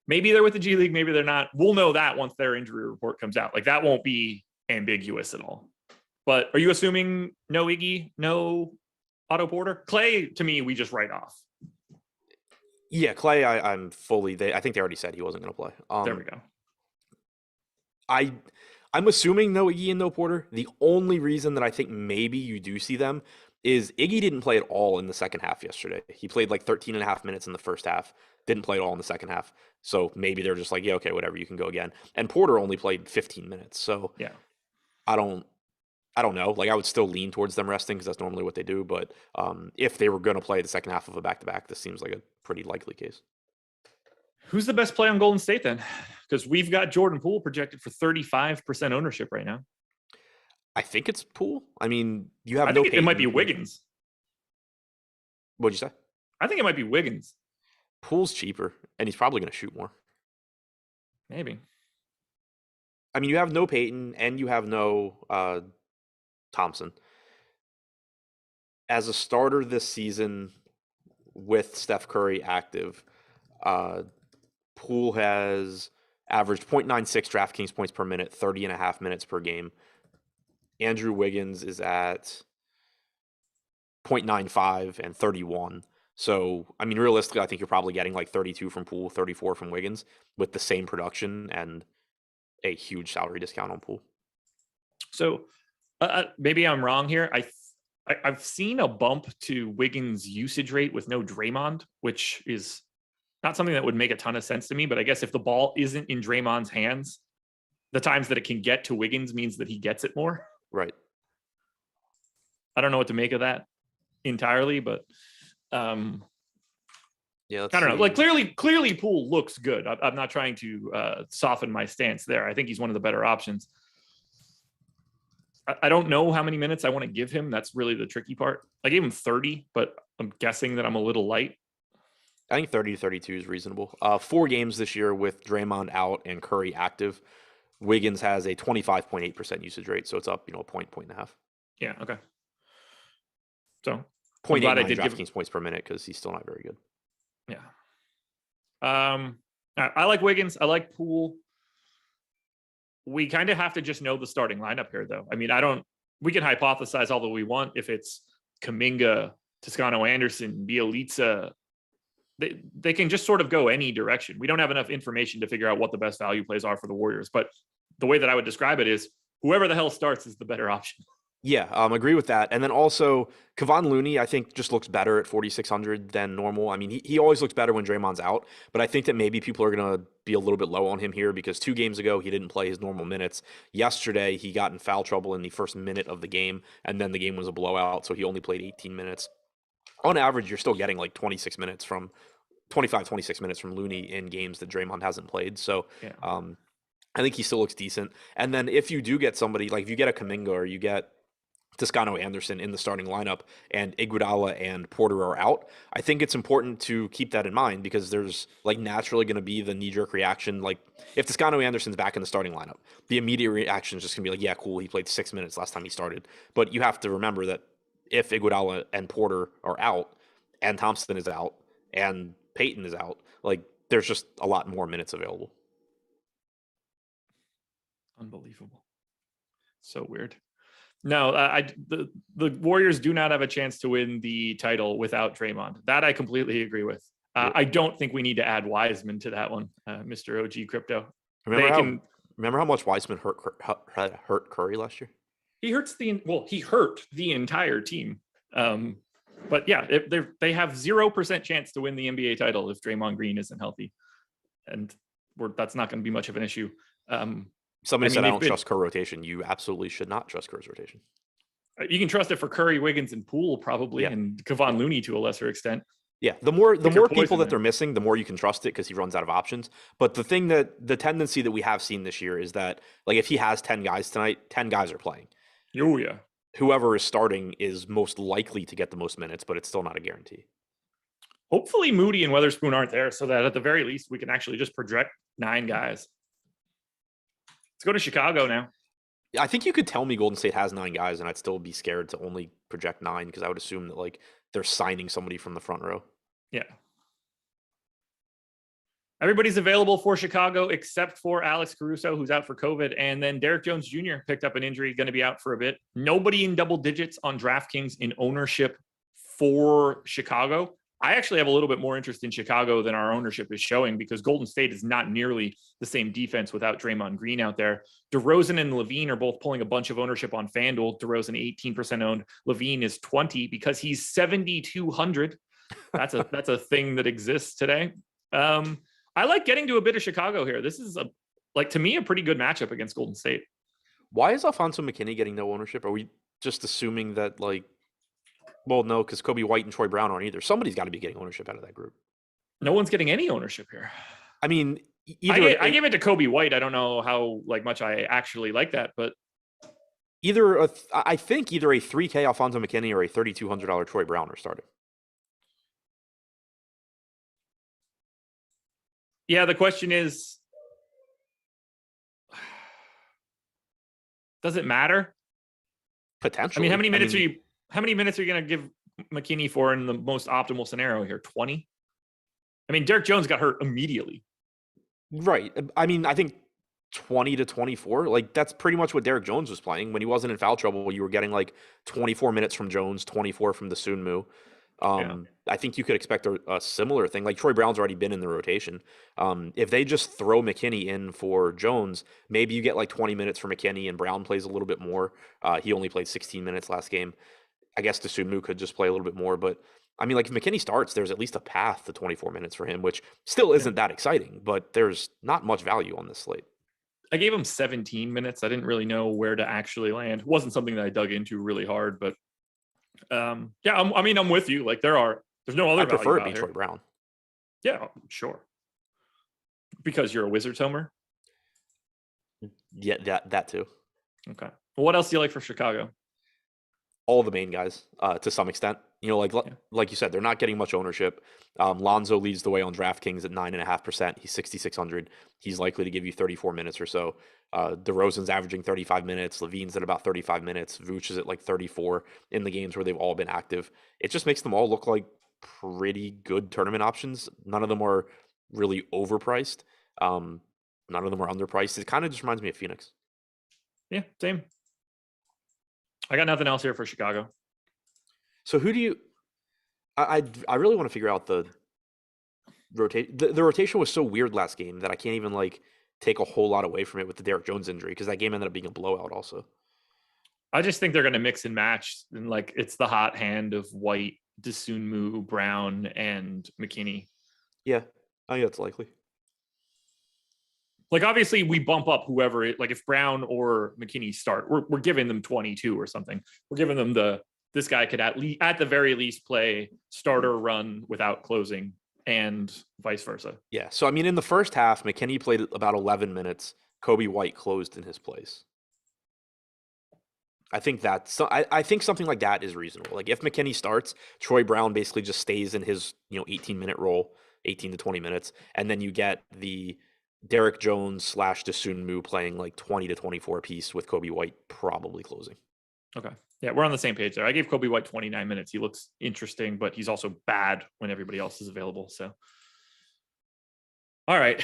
maybe they're with the G League, maybe they're not. We'll know that once their injury report comes out. Like that won't be ambiguous at all. But are you assuming no Iggy, no Otto Porter? Clay, to me, we just write off. Yeah, Clay, I'm fully. I think they already said he wasn't going to play. There we go. I'm assuming no Iggy and no Porter. The only reason that I think maybe you do see them is Iggy didn't play at all in the second half yesterday. He played like 13 and a half minutes in the first half, didn't play at all in the second half. So maybe they're just like, yeah, okay, whatever, you can go again. And Porter only played 15 minutes. So yeah, I don't know. Like I would still lean towards them resting because that's normally what they do. But if they were going to play the second half of a back-to-back, this seems like a pretty likely case. Who's the best play on Golden State then? Because we've got Jordan Poole projected for 35% ownership right now. I think it's Poole. I mean, you have I think it might be Wiggins. What'd you say? I think it might be Wiggins. Poole's cheaper, and he's probably going to shoot more. Maybe. I mean, you have no Payton, and you have no Thompson. As a starter this season with Steph Curry active, Poole has averaged 0.96 DraftKings points per minute, 30 and a half minutes per game. Andrew Wiggins is at 0.95 and 31. So, I mean, realistically, I think you're probably getting like 32 from Poole, 34 from Wiggins with the same production and a huge salary discount on Poole. So maybe I'm wrong here. I've seen a bump to Wiggins' usage rate with no Draymond, which is not something that would make a ton of sense to me. But I guess if the ball isn't in Draymond's hands, the times that it can get to Wiggins means that he gets it more. Right. I don't know what to make of that entirely, but yeah, I don't know. Like clearly Poole looks good. I'm not trying to soften my stance there. I think he's one of the better options. I don't know how many minutes I want to give him. That's really the tricky part. I gave him 30, but I'm guessing that I'm a little light. I think 30 to 32 is reasonable. 4 games this year with Draymond out and Curry active. Wiggins has a 25.8% usage rate, so it's up, a point and a half. Yeah, okay. So 0.89 DraftKings points per minute because he's still not very good. Yeah. I like Wiggins. I like Poole. We kind of have to just know the starting lineup here, though. I mean, we can hypothesize all that we want. If it's Kuminga, Toscano Anderson, Bielitsa, they can just sort of go any direction. We don't have enough information to figure out what the best value plays are for the Warriors. But the way that I would describe it is whoever the hell starts is the better option. Yeah, agree with that. And then also, Kevon Looney, I think, just looks better at 4,600 than normal. I mean, he always looks better when Draymond's out, but I think that maybe people are going to be a little bit low on him here because 2 games ago, he didn't play his normal minutes. Yesterday, he got in foul trouble in the first minute of the game, and then the game was a blowout, so he only played 18 minutes. On average, you're still getting like 26 minutes from Looney in games that Draymond hasn't played. So yeah. I think he still looks decent. And then if you do get somebody, like if you get a Kuminga or you get Toscano Anderson in the starting lineup and Iguodala and Porter are out, I think it's important to keep that in mind because there's like naturally going to be the knee-jerk reaction. Like if Toscano Anderson's back in the starting lineup, the immediate reaction is just going to be like, yeah, cool, he played 6 minutes last time he started. But you have to remember that if Iguodala and Porter are out and Thompson is out and Payton is out, like there's just a lot more minutes available. Unbelievable. So weird. No, the Warriors do not have a chance to win the title without Draymond. That I completely agree with. I don't think we need to add Wiseman to that one, Mr. OG Crypto. Remember how much Wiseman hurt Curry last year? He hurt the entire team. But yeah, they have 0% chance to win the NBA title if Draymond Green isn't healthy, and that's not going to be much of an issue. Somebody said I don't trust Kerr rotation. You absolutely should not trust Kerr's rotation. You can trust it for Curry, Wiggins, and Poole probably, and Kevon Looney to a lesser extent. Yeah, the more people that they're missing, the more you can trust it because he runs out of options. But the tendency that we have seen this year is that like if he has 10 guys tonight, 10 guys are playing. Oh yeah. Whoever is starting is most likely to get the most minutes, but it's still not a guarantee. Hopefully Moody and Weatherspoon aren't there so that at the very least we can actually just project 9 guys. Let's go to Chicago now. I think you could tell me Golden State has 9 guys, and I'd still be scared to only project 9 because I would assume that like they're signing somebody from the front row. Yeah. Everybody's available for Chicago except for Alex Caruso, who's out for COVID. And then Derek Jones Jr. picked up an injury, going to be out for a bit. Nobody in double digits on DraftKings in ownership for Chicago. I actually have a little bit more interest in Chicago than our ownership is showing because Golden State is not nearly the same defense without Draymond Green out there. DeRozan and Levine are both pulling a bunch of ownership on FanDuel. DeRozan 18% owned. Levine is 20 because he's 7,200. That's a thing that exists today. I like getting to a bit of Chicago here. This is to me, a pretty good matchup against Golden State. Why is Alfonso McKinney getting no ownership? Are we just assuming that well, no, because Kobe White and Troy Brown aren't either. Somebody's got to be getting ownership out of that group. No one's getting any ownership here. I mean, I gave it to Kobe White. I don't know how much I actually like that, but I think either a 3K Alfonso McKinney or a $3,200 Troy Brown are starting. Yeah, the question is, does it matter? Potentially. I mean, how many minutes are you going to give McKinney for in the most optimal scenario here? 20? I mean, Derek Jones got hurt immediately. Right. I mean, I think 20 to 24, that's pretty much what Derek Jones was playing. When he wasn't in foul trouble, you were getting 24 minutes from Jones, 24 from the Sunmu. I think you could expect a similar thing. Troy Brown's already been in the rotation. If they just throw McKinney in for Jones, maybe you get 20 minutes for McKinney and Brown plays a little bit more. He only played 16 minutes last game. I guess Sunmu could just play a little bit more, but I mean, if McKinney starts, there's at least a path to 24 minutes for him, which still isn't that exciting, but there's not much value on this slate. I gave him 17 minutes. I didn't really know where to actually land. It wasn't something that I dug into really hard, but I'm with you. There's no other. I prefer it be Troy Brown. Yeah, sure. Because you're a Wizards homer. Yeah, that too. Okay. Well, what else do you like for Chicago? All the main guys, to some extent. Like you said, they're not getting much ownership. Lonzo leads the way on DraftKings at 9.5%. He's 6,600. He's likely to give you 34 minutes or so. DeRozan's averaging 35 minutes. Levine's at about 35 minutes. Vooch is at 34 in the games where they've all been active. It just makes them all look like pretty good tournament options. None of them are really overpriced. None of them are underpriced. It kind of just reminds me of Phoenix. Yeah, same. I got nothing else here for Chicago. So who do you? I really want to figure out the rotation. The rotation was so weird last game that I can't even take a whole lot away from it with the Derek Jones injury because that game ended up being a blowout. Also, I just think they're going to mix and match, and it's the hot hand of White, Sunmu, Brown, and McKinney. Yeah, I think that's likely. Obviously, we bump up whoever if Brown or McKinney start, we're giving them 22 or something. We're giving them this guy could at the very least play starter run without closing and vice versa. Yeah. So, I mean, in the first half, McKinney played about 11 minutes. Kobe White closed in his place. I think I think something like that is reasonable. If McKinney starts, Troy Brown basically just stays in his 18-minute role, 18 to 20 minutes, and then you get the Derek Jones / Sunmu playing 20 to 24 apiece with Kobe White probably closing. Okay. Yeah, we're on the same page there. I gave Kobe White 29 minutes. He looks interesting, but he's also bad when everybody else is available. So, all right.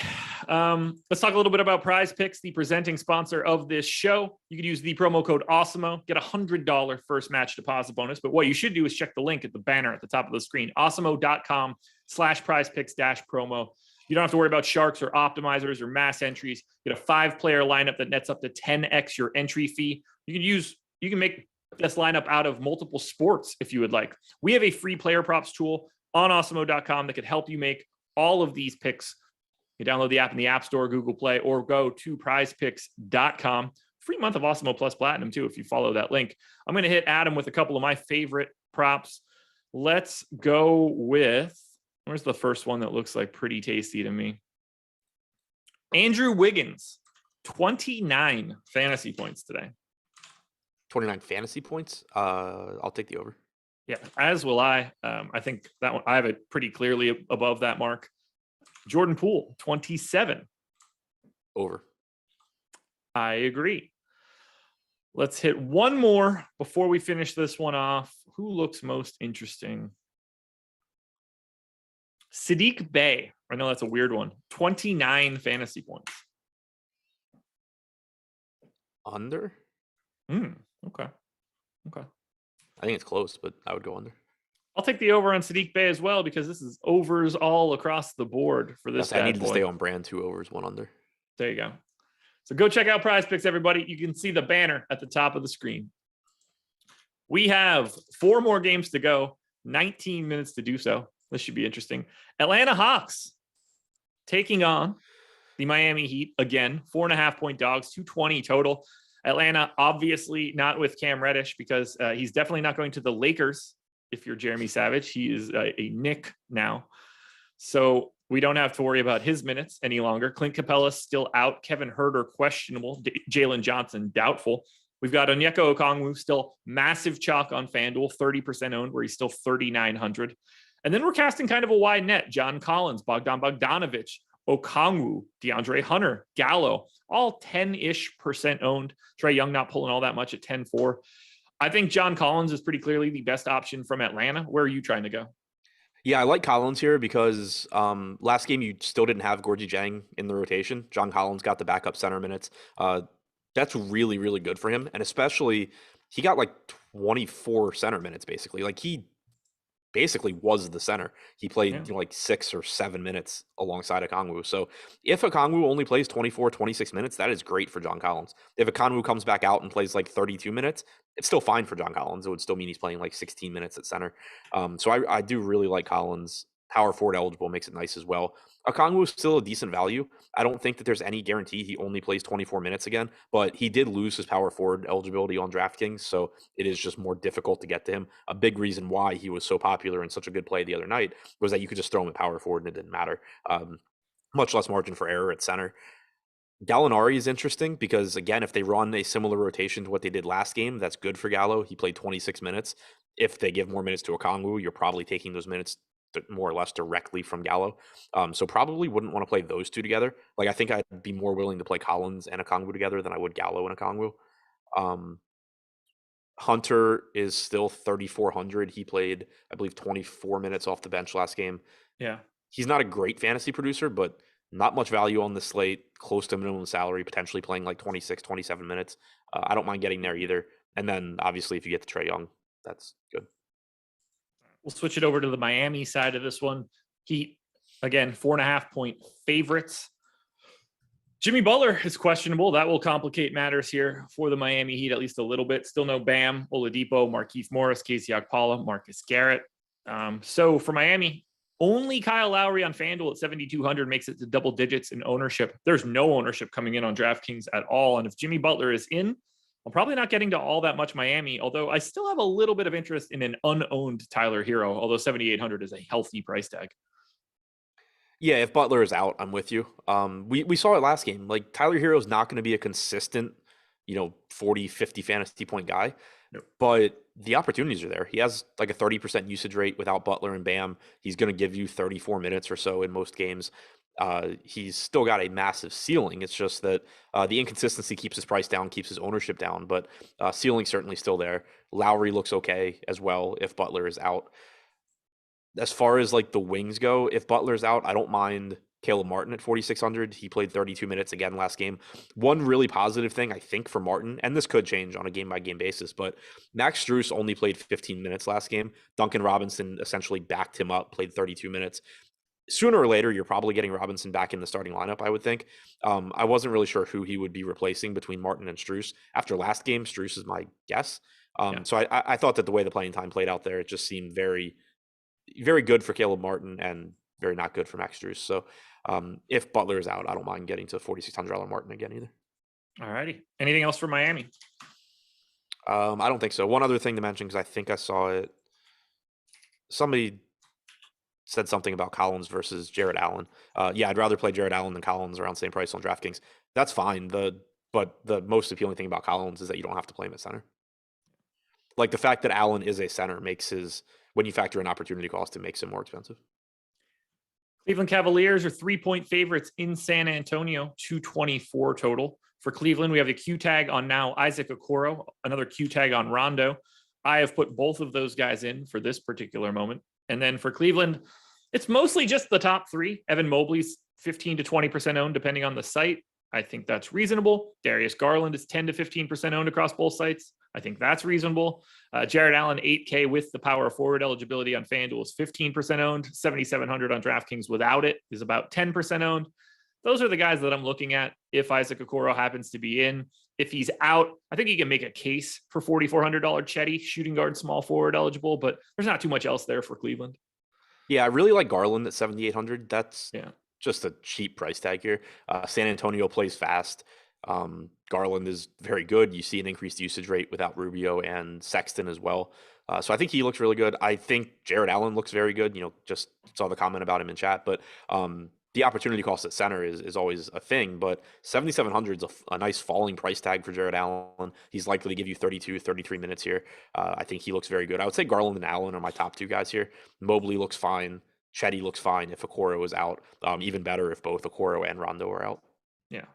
Let's talk a little bit about PrizePicks, the presenting sponsor of this show. You can use the promo code Awesemo, get a $100 first match deposit bonus. But what you should do is check the link at the banner at the top of the screen, awesemo.com/PrizePicks-promo. You don't have to worry about sharks or optimizers or mass entries. Get a 5-player lineup that nets up to 10x your entry fee. You can make this lineup out of multiple sports if you would like. We have a free player props tool on awesemo.com that could help you make all of these picks. You download the app in the App Store, Google Play, or go to prizepicks.com. Free month of Awesemo Plus Platinum too if you follow that link. I'm going to hit Adam with a couple of my favorite props. Let's go with, where's the first one that looks pretty tasty to me? Andrew Wiggins, 29 fantasy points today. 29 fantasy points. I'll take the over. Yeah, as will I. I think that one, I have it pretty clearly above that mark. Jordan Poole, 27. Over. I agree. Let's hit one more before we finish this one off. Who looks most interesting? Sadiq Bey. I know that's a weird one. 29 fantasy points. Under? Okay. I think it's close, but I would go under. I'll take the over on Sadiq Bey as well, because this is overs all across the board for this. Yes, I needed to stay on brand. 2 overs, 1 under. There you go. So go check out PrizePicks, everybody. You can see the banner at the top of the screen. We have 4 more games to go, 19 minutes to do so. This should be interesting. Atlanta Hawks taking on the Miami Heat again. 4.5-point dogs, 220 total. Atlanta, obviously not with Cam Reddish, because he's definitely not going to the Lakers. If you're Jeremy Savage, he is a Knick now. So we don't have to worry about his minutes any longer. Clint Capella still out. Kevin Huerter questionable. Jalen Johnson doubtful. We've got Onyeka Okongwu still massive chalk on FanDuel, 30% owned, where he's still 3,900. And then we're casting kind of a wide net. John Collins, Bogdan Bogdanovic, Okongwu, DeAndre Hunter, Gallo, all 10-ish% owned. Trae Young not pulling all that much at 10-4. I think John Collins is pretty clearly the best option from Atlanta. Where are you trying to go? Yeah, I like Collins here because last game you still didn't have Gorgie Jang in the rotation. John Collins got the backup center minutes. That's really, really good for him. And especially, he got like 24 center minutes, basically. Like, he basically was the center. He played like 6 or 7 minutes alongside Okongwu. So if Okongwu only plays 24, 26 minutes, that is great for John Collins. If Okongwu comes back out and plays like 32 minutes, it's still fine for John Collins. It would still mean he's playing like 16 minutes at center. So I do really like Collins. Power forward eligible makes it nice as well. Okongwu is still a decent value. I don't think that there's any guarantee he only plays 24 minutes again, but he did lose his power forward eligibility on DraftKings, so it is just more difficult to get to him. A big reason why he was so popular and such a good play the other night was that you could just throw him at power forward and it didn't matter. Much less margin for error at center. Gallinari is interesting because, again, if they run a similar rotation to what they did last game, that's good for Gallo. He played 26 minutes. If they give more minutes to Okongwu, you're probably taking those minutes more or less directly from Gallo. So probably wouldn't want to play those two together. Like, I think I'd be more willing to play Collins and Okongwu together than I would Gallo and Okongwu. Hunter is still 3,400. He played, I believe, 24 minutes off the bench last game. Yeah. He's not a great fantasy producer, but not much value on the slate, close to minimum salary, potentially playing like 26, 27 minutes. I don't mind getting there either. And then obviously if you get to Trae Young, that's good. We'll switch it over to the Miami side of this one. Heat, again, 4.5-point favorites. Jimmy Butler is questionable. That will complicate matters here for the Miami Heat at least a little bit. Still no Bam, Oladipo, Markieff Morris, Casey Okpala, Marcus Garrett. So for Miami, only Kyle Lowry on FanDuel at 7,200 makes it to double digits in ownership. There's no ownership coming in on DraftKings at all. And if Jimmy Butler is in, I'm probably not getting to all that much Miami, although I still have a little bit of interest in an unowned Tyler Hero, although 7,800 is a healthy price tag. Yeah, if Butler is out, I'm with you. We saw it last game. Like, Tyler Hero is not going to be a consistent, 40, 50 fantasy point guy. Nope. But the opportunities are there. He has like a 30% usage rate without Butler and Bam. He's going to give you 34 minutes or so in most games. He's still got a massive ceiling. It's just that the inconsistency keeps his price down, keeps his ownership down, but ceiling certainly still there. Lowry looks okay as well if Butler is out. As far as like the wings go, if Butler's out, I don't mind Caleb Martin at 4,600. He played 32 minutes again last game. One really positive thing, I think, for Martin, and this could change on a game-by-game basis, but Max Strus only played 15 minutes last game. Duncan Robinson essentially backed him up, played 32 minutes. Sooner or later, you're probably getting Robinson back in the starting lineup, I would think. I wasn't really sure who he would be replacing between Martin and Strus. After last game, Strus is my guess. So I thought that the way the playing time played out there, it just seemed very, very good for Caleb Martin and very not good for Max Strus. So if Butler is out, I don't mind getting to $4,600 Martin again either. All righty. Anything else for Miami? I don't think so. One other thing to mention, because I think I saw it. Somebody said something about Collins versus Jared Allen. Yeah, I'd rather play Jared Allen than Collins around the same price on DraftKings. That's fine. But the most appealing thing about Collins is that you don't have to play him at center. Like, the fact that Allen is a center makes his, when you factor in opportunity cost, it makes him more expensive. Cleveland Cavaliers are 3-point favorites in San Antonio, 224 total. For Cleveland, we have a Q tag on now Isaac Okoro, another Q tag on Rondo. I have put both of those guys in for this particular moment. And then for Cleveland, it's mostly just the top three. Evan Mobley's 15 to 20% owned, depending on the site. I think that's reasonable. Darius Garland is 10 to 15% owned across both sites. I think that's reasonable. Jared Allen, 8K with the power forward eligibility on FanDuel is 15% owned. 7,700 on DraftKings without it is about 10% owned. Those are the guys that I'm looking at if Isaac Okoro happens to be in. If he's out, I think he can make a case for $4,400 Chetty, shooting guard, small forward eligible, but there's not too much else there for Cleveland. Yeah, I really like Garland at 7,800. That's just a cheap price tag here. San Antonio plays fast. Garland is very good. You see an increased usage rate without Rubio and Sexton as well. So I think he looks really good. I think Jared Allen looks very good. Just saw the comment about him in chat, but the opportunity cost at center is always a thing, but 7,700 is a nice falling price tag for Jared Allen. He's likely to give you 32, 33 minutes here. I think he looks very good. I would say Garland and Allen are my top two guys here. Mobley looks fine. Chetty looks fine if Okoro is out. Even better if both Okoro and Rondo are out. Yeah.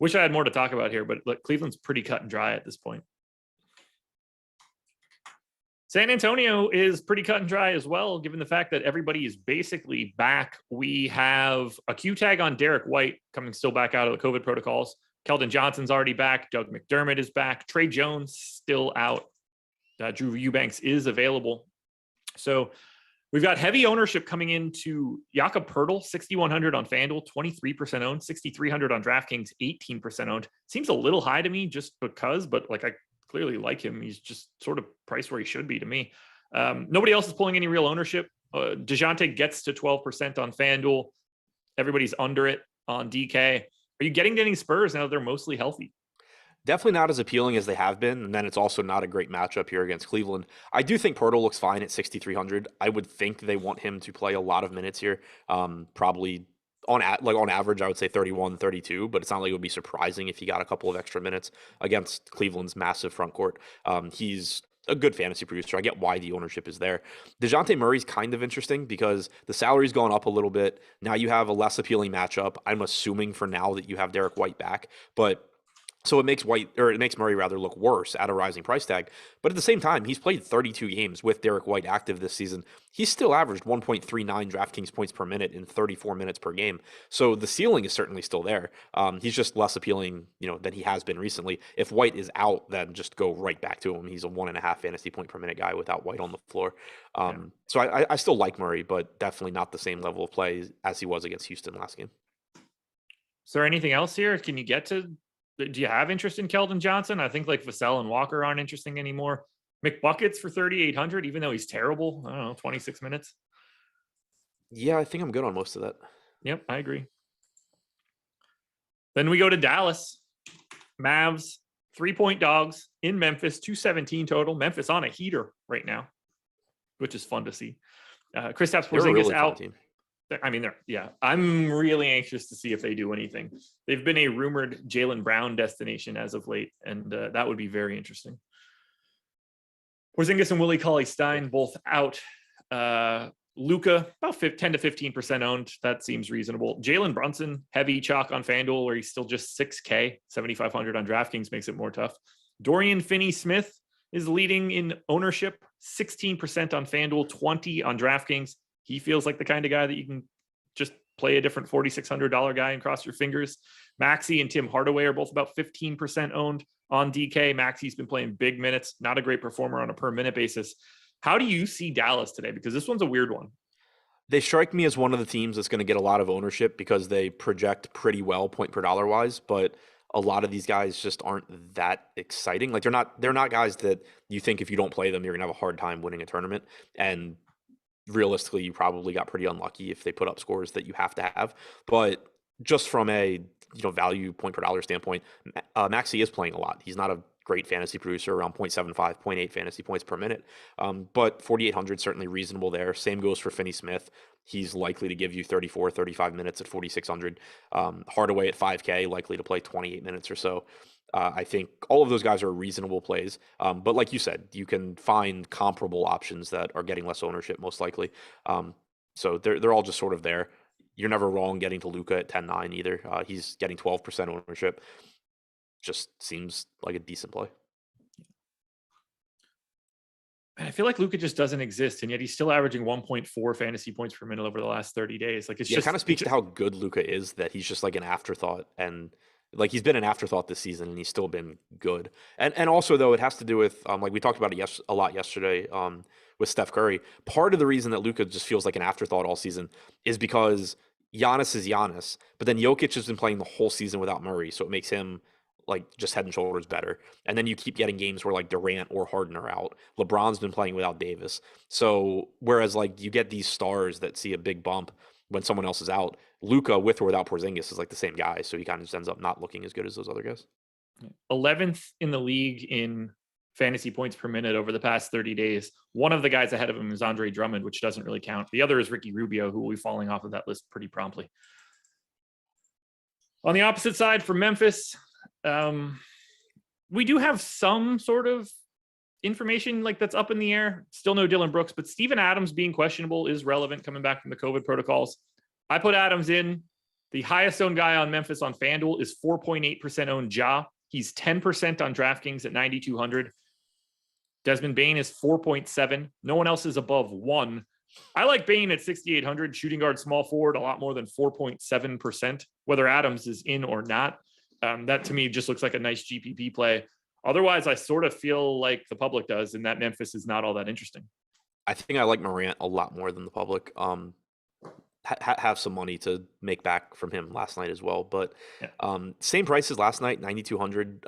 Wish I had more to talk about here, but look, Cleveland's pretty cut and dry at this point. San Antonio is pretty cut and dry as well, given the fact that everybody is basically back. We have a Q tag on Derek White coming still back out of the COVID protocols. Keldon Johnson's already back. Doug McDermott is back. Trey Jones still out. Drew Eubanks is available. So we've got heavy ownership coming into Jakob Poeltl, 6,100 on FanDuel, 23% owned, 6,300 on DraftKings, 18% owned. Seems a little high to me just because, but like I clearly like him. He's just sort of priced where he should be to me. Nobody else is pulling any real ownership. DeJounte gets to 12% on FanDuel. Everybody's under it on DK. Are you getting to any Spurs now that they're mostly healthy? Definitely not as appealing as they have been, and then it's also not a great matchup here against Cleveland. I do think Poeltl looks fine at 6,300. I would think they want him to play a lot of minutes here, probably on average, I would say 31, 32, but it's not like it would be surprising if he got a couple of extra minutes against Cleveland's massive front court. He's a good fantasy producer. I get why the ownership is there. DeJounte Murray's kind of interesting because the salary's gone up a little bit. Now you have a less appealing matchup. I'm assuming for now that you have Derek White back, but so it makes Murray rather look worse at a rising price tag. But at the same time, he's played 32 games with Derek White active this season. He's still averaged 1.39 DraftKings points per minute in 34 minutes per game. So the ceiling is certainly still there. He's just less appealing, than he has been recently. If White is out, then just go right back to him. He's a 1.5 fantasy point per minute guy without White on the floor. So I still like Murray, but definitely not the same level of play as he was against Houston last game. Is there anything else here? Can you get to? Do you have interest in Keldon Johnson? I think like Vassell and Walker aren't interesting anymore. McBuckets for 3,800, even though he's terrible. I don't know, 26 minutes. Yeah, I think I'm good on most of that. Yep, I agree. Then we go to Dallas. Mavs, 3-point dogs in Memphis, 217 total. Memphis on a heater right now, which is fun to see. Kristaps Porzingis really out. I mean, I'm really anxious to see if they do anything. They've been a rumored Jaylen Brown destination as of late, and that would be very interesting. Porzingis and Willie Cauley-Stein both out. Luka, about 10 to 15% owned. That seems reasonable. Jalen Brunson, heavy chalk on FanDuel, where he's still just 6K, 7,500 on DraftKings makes it more tough. Dorian Finney-Smith is leading in ownership, 16% on FanDuel, 20 on DraftKings. He feels like the kind of guy that you can just play a different $4,600 guy and cross your fingers. Maxey and Tim Hardaway are both about 15% owned on DK. Maxey's been playing big minutes, not a great performer on a per minute basis. How do you see Dallas today? Because this one's a weird one. They strike me as one of the teams that's going to get a lot of ownership because they project pretty well point per dollar wise, but a lot of these guys just aren't that exciting. Like they're not guys that you think if you don't play them, you're gonna have a hard time winning a tournament. And realistically, you probably got pretty unlucky if they put up scores that you have to have. But just from a value point per dollar standpoint, Maxey is playing a lot. He's not a great fantasy producer, around 0.75, 0.8 fantasy points per minute. But 4,800 certainly reasonable there. Same goes for Finney-Smith. He's likely to give you 34, 35 minutes at 4,600. Hardaway at 5K, likely to play 28 minutes or so. I think all of those guys are reasonable plays. But like you said, you can find comparable options that are getting less ownership most likely. So they're all just sort of there. you're never wrong getting to Luka at 10-9 either. He's getting 12% ownership. Just seems like a decent play. I feel like Luka just doesn't exist, and yet he's still averaging 1.4 fantasy points per minute over the last 30 days. Like, it's just it kind of speaks to how good Luka is, that he's just like an afterthought, and like he's been an afterthought this season, and he's still been good. And also though, it has to do with like we talked about it a lot yesterday with Steph Curry. Part of the reason that Luka just feels like an afterthought all season is because Giannis is Giannis, but then Jokic has been playing the whole season without Murray, so it makes him like just head and shoulders better. And then you keep getting games where like Durant or Harden are out. LeBron's been playing without Davis. So whereas like you get these stars that see a big bump when someone else is out, Luka with or without Porzingis is like the same guy. So he kind of just ends up not looking as good as those other guys. 11th in the league in fantasy points per minute over the past 30 days. One of the guys ahead of him is Andre Drummond, which doesn't really count. The other is Ricky Rubio, who will be falling off of that list pretty promptly. On the opposite side for Memphis, we do have some sort of information like that's up in the air. Still no Dylan Brooks, but Steven Adams being questionable is relevant coming back from the COVID protocols. I put Adams in. The highest owned guy on Memphis on FanDuel is 4.8% owned Ja. He's 10% on DraftKings at 9,200. Desmond Bane is 4.7. No one else is above 1. I like Bane at 6,800, shooting guard, small forward, a lot more than 4.7%, whether Adams is in or not. That to me just looks like a nice GPP play. Otherwise, I sort of feel like the public does, and that Memphis is not all that interesting. I think I like Morant a lot more than the public. Have some money to make back from him last night as well, but same price as last night, 9,200.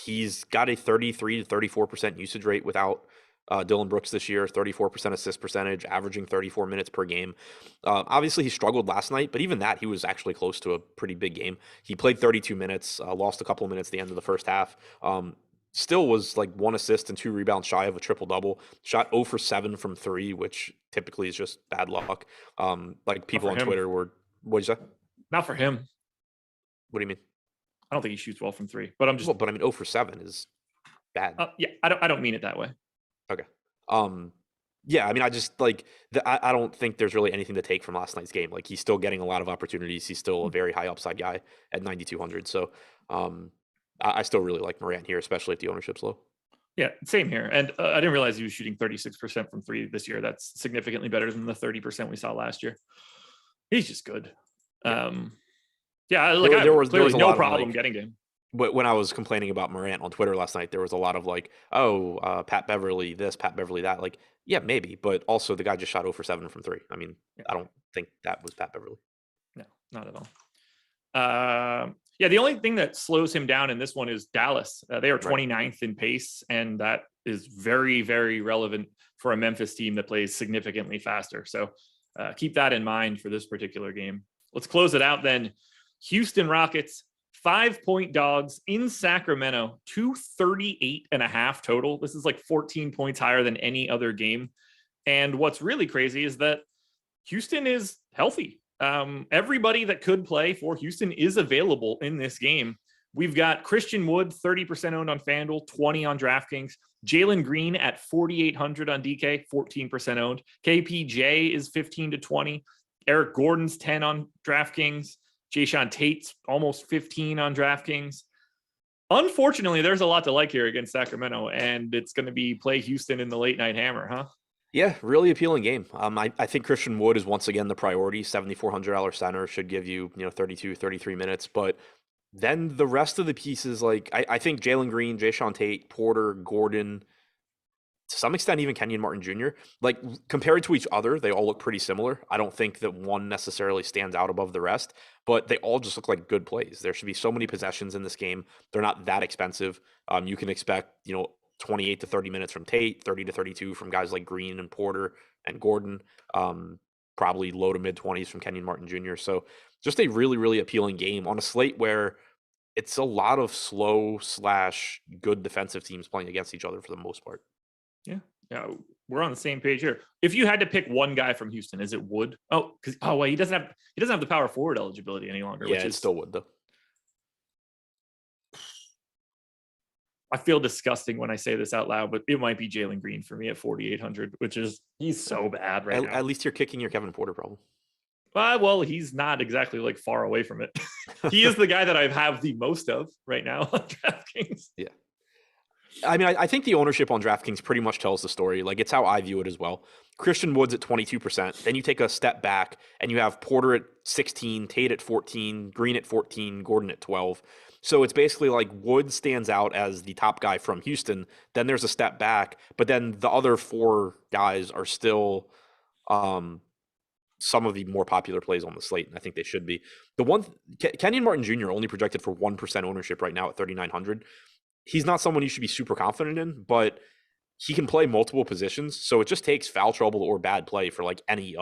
He's got a 33 to 34% usage rate without Dylan Brooks this year, 34% assist percentage, averaging 34 minutes per game. Obviously, he struggled last night, but even that, he was actually close to a pretty big game. He played 32 minutes, lost a couple of minutes at the end of the first half. Still was like 1 assist and 2 rebounds shy of a triple-double. Shot 0 for 7 from 3, which typically is just bad luck. Like people on Twitter were, what'd you say? Not for him. What do you mean? I don't think he shoots well from 3, but I'm just. Well, but I mean, 0 for 7 is bad. Yeah, I don't mean it that way. Okay. Yeah, I mean, I just like I don't think there's really anything to take from last night's game. Like he's still getting a lot of opportunities. He's still a very high upside guy at 9,200. So I still really like Morant here, especially if the ownership's low. Yeah, same here. And I didn't realize he was shooting 36% from 3 this year. That's significantly better than the 30% we saw last year. He's just good. Yeah, like there was no problem getting to him. But when I was complaining about Morant on Twitter last night, there was a lot of like, Pat Beverly this, Pat Beverly that. Like, yeah, maybe, but also the guy just shot 0 for 7 from 3. I mean, I don't think that was Pat Beverly. No, not at all. Yeah, the only thing that slows him down in this one is Dallas. They are 29th in pace, and that is very, very relevant for a Memphis team that plays significantly faster. So keep that in mind for this particular game. Let's close it out then. Houston Rockets, 5-point dogs in Sacramento, 238.5 total. This is like 14 points higher than any other game. And what's really crazy is that Houston is healthy. Everybody that could play for Houston is available in this game. We've got Christian Wood, 30% owned on FanDuel, 20 on DraftKings. Jalen Green at 4,800 on DK, 14% owned. KPJ is 15 to 20. Eric Gordon's 10 on DraftKings. Jayshawn Tate's almost 15 on DraftKings. Unfortunately, there's a lot to like here against Sacramento, and it's going to be play Houston in the late night hammer, huh? Yeah, really appealing game. I think Christian Wood is once again the priority. $7,400 center should give you, 32, 33 minutes. But then the rest of the pieces, like I think Jalen Green, Jayshawn Tate, Porter, Gordon, to some extent even Kenyon Martin Jr., like compared to each other, they all look pretty similar. I don't think that one necessarily stands out above the rest, but they all just look like good plays. There should be so many possessions in this game. They're not that expensive. You can expect, 28 to 30 minutes from Tate, 30 to 32 from guys like Green and Porter and Gordon, probably low to mid 20s from Kenyon Martin Jr. So just a really, really appealing game on a slate where it's a lot of slow / good defensive teams playing against each other for the most part. Yeah, we're on the same page here. If you had to pick one guy from Houston, is it Wood? Wait, he doesn't have the power forward eligibility any longer. Yeah, it's still Wood though. I feel disgusting when I say this out loud, but it might be Jalen Green for me at 4,800, which is he's so bad right now. At least you're kicking your Kevin Porter problem. Well, he's not exactly like far away from it. He is the guy that I have the most of right now on DraftKings. Yeah. I mean, I think the ownership on DraftKings pretty much tells the story. Like, it's how I view it as well. Christian Woods at 22%. Then you take a step back and you have Porter at 16, Tate at 14, Green at 14, Gordon at 12. So it's basically like Woods stands out as the top guy from Houston. Then there's a step back, but then the other 4 guys are still some of the more popular plays on the slate, and I think they should be. Kenyon Martin Jr. only projected for 1% ownership right now at 3,900. He's not someone you should be super confident in, but he can play multiple positions. So it just takes foul trouble or bad play for like anybody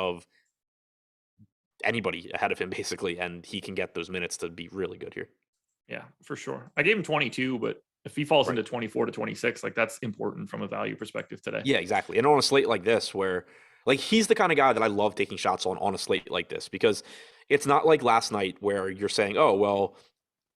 ahead of him, basically, and he can get those minutes to be really good here. Yeah, for sure. I gave him 22, but if he falls Right. into 24 to 26, like that's important from a value perspective today. Yeah, exactly. And on a slate like this, where like he's the kind of guy that I love taking shots on a slate like this, because it's not like last night where you're saying, oh, well,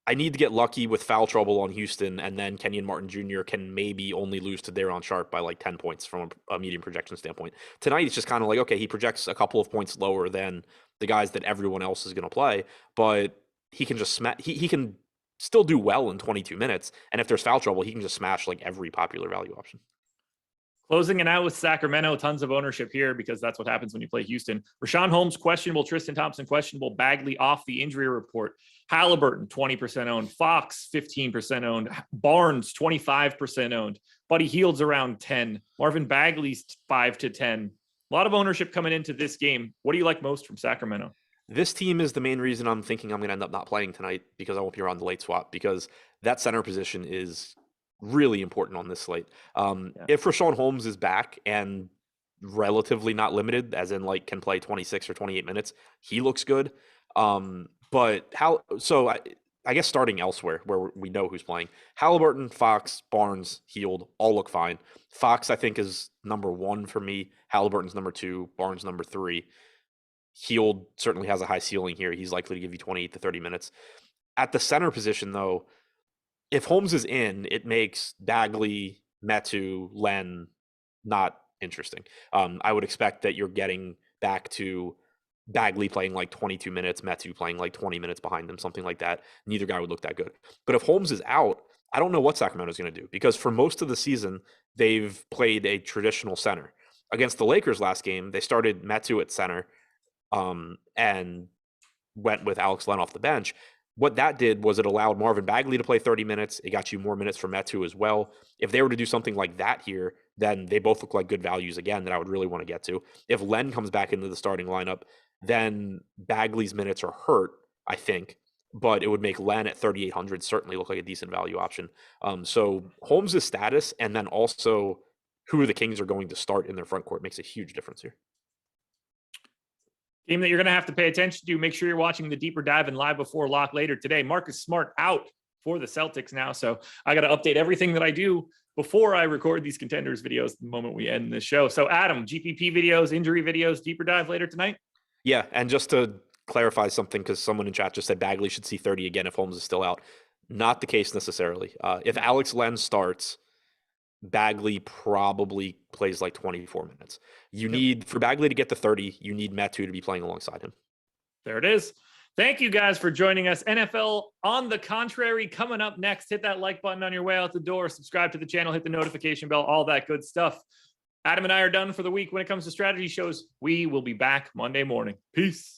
I need to get lucky with foul trouble on Houston, and then Kenyon Martin Jr. can maybe only lose to Daron Sharp by like 10 points from a medium projection standpoint. Tonight, it's just kind of like, okay, he projects a couple of points lower than the guys that everyone else is going to play, but he can just he can still do well in 22 minutes. And if there's foul trouble, he can just smash like every popular value option. Closing it out with Sacramento, tons of ownership here because that's what happens when you play Houston. Rashawn Holmes, questionable. Tristan Thompson, questionable. Bagley off the injury report. Halliburton, 20% owned. Fox, 15% owned. Barnes, 25% owned. Buddy Hield's around 10. Marvin Bagley's 5 to 10. A lot of ownership coming into this game. What do you like most from Sacramento? This team is the main reason I'm thinking I'm going to end up not playing tonight, because I won't be around the late swap, because that center position is really important on this slate. If Rashawn Holmes is back and relatively not limited, as in like can play 26 or 28 minutes, he looks good. But I guess starting elsewhere where we know who's playing, Halliburton, Fox, Barnes, Hield all look fine. Fox, I think, is number 1 for me. Halliburton's number 2, Barnes number 3. Hield certainly has a high ceiling here. He's likely to give you 28 to 30 minutes. At the center position, though, if Holmes is in, it makes Bagley, Metu, Len not interesting. I would expect that you're getting back to Bagley playing like 22 minutes, Metu playing like 20 minutes behind them, something like that. Neither guy would look that good. But if Holmes is out, I don't know what Sacramento's going to do, because for most of the season, they've played a traditional center. Against the Lakers last game, they started Metu at center and went with Alex Len off the bench. What that did was it allowed Marvin Bagley to play 30 minutes. It got you more minutes for Metu as well. If they were to do something like that here, then they both look like good values again that I would really want to get to. If Len comes back into the starting lineup, then Bagley's minutes are hurt, I think, but it would make Len at 3,800 certainly look like a decent value option. So Holmes' status, and then also who the Kings are going to start in their front court, makes a huge difference here. Game that you're going to have to pay attention to. Make sure you're watching the Deeper Dive and Live Before Lock later today. Marcus Smart out for the Celtics now, so I got to update everything that I do before I record these contenders videos the moment we end this show. So Adam, GPP videos, injury videos, Deeper Dive later tonight? Yeah, and just to clarify something, because someone in chat just said Bagley should see 30 again if Holmes is still out. Not the case necessarily. If Alex Len starts, Bagley probably plays like 24 minutes. You need, for Bagley to get to 30, you need Metu to be playing alongside him. There it is. Thank you guys for joining us. NFL on the Contrary coming up next. Hit that like button on your way out the door. Subscribe to the channel. Hit the notification bell. All that good stuff. Adam and I are done for the week when it comes to strategy shows. We will be back Monday morning. Peace.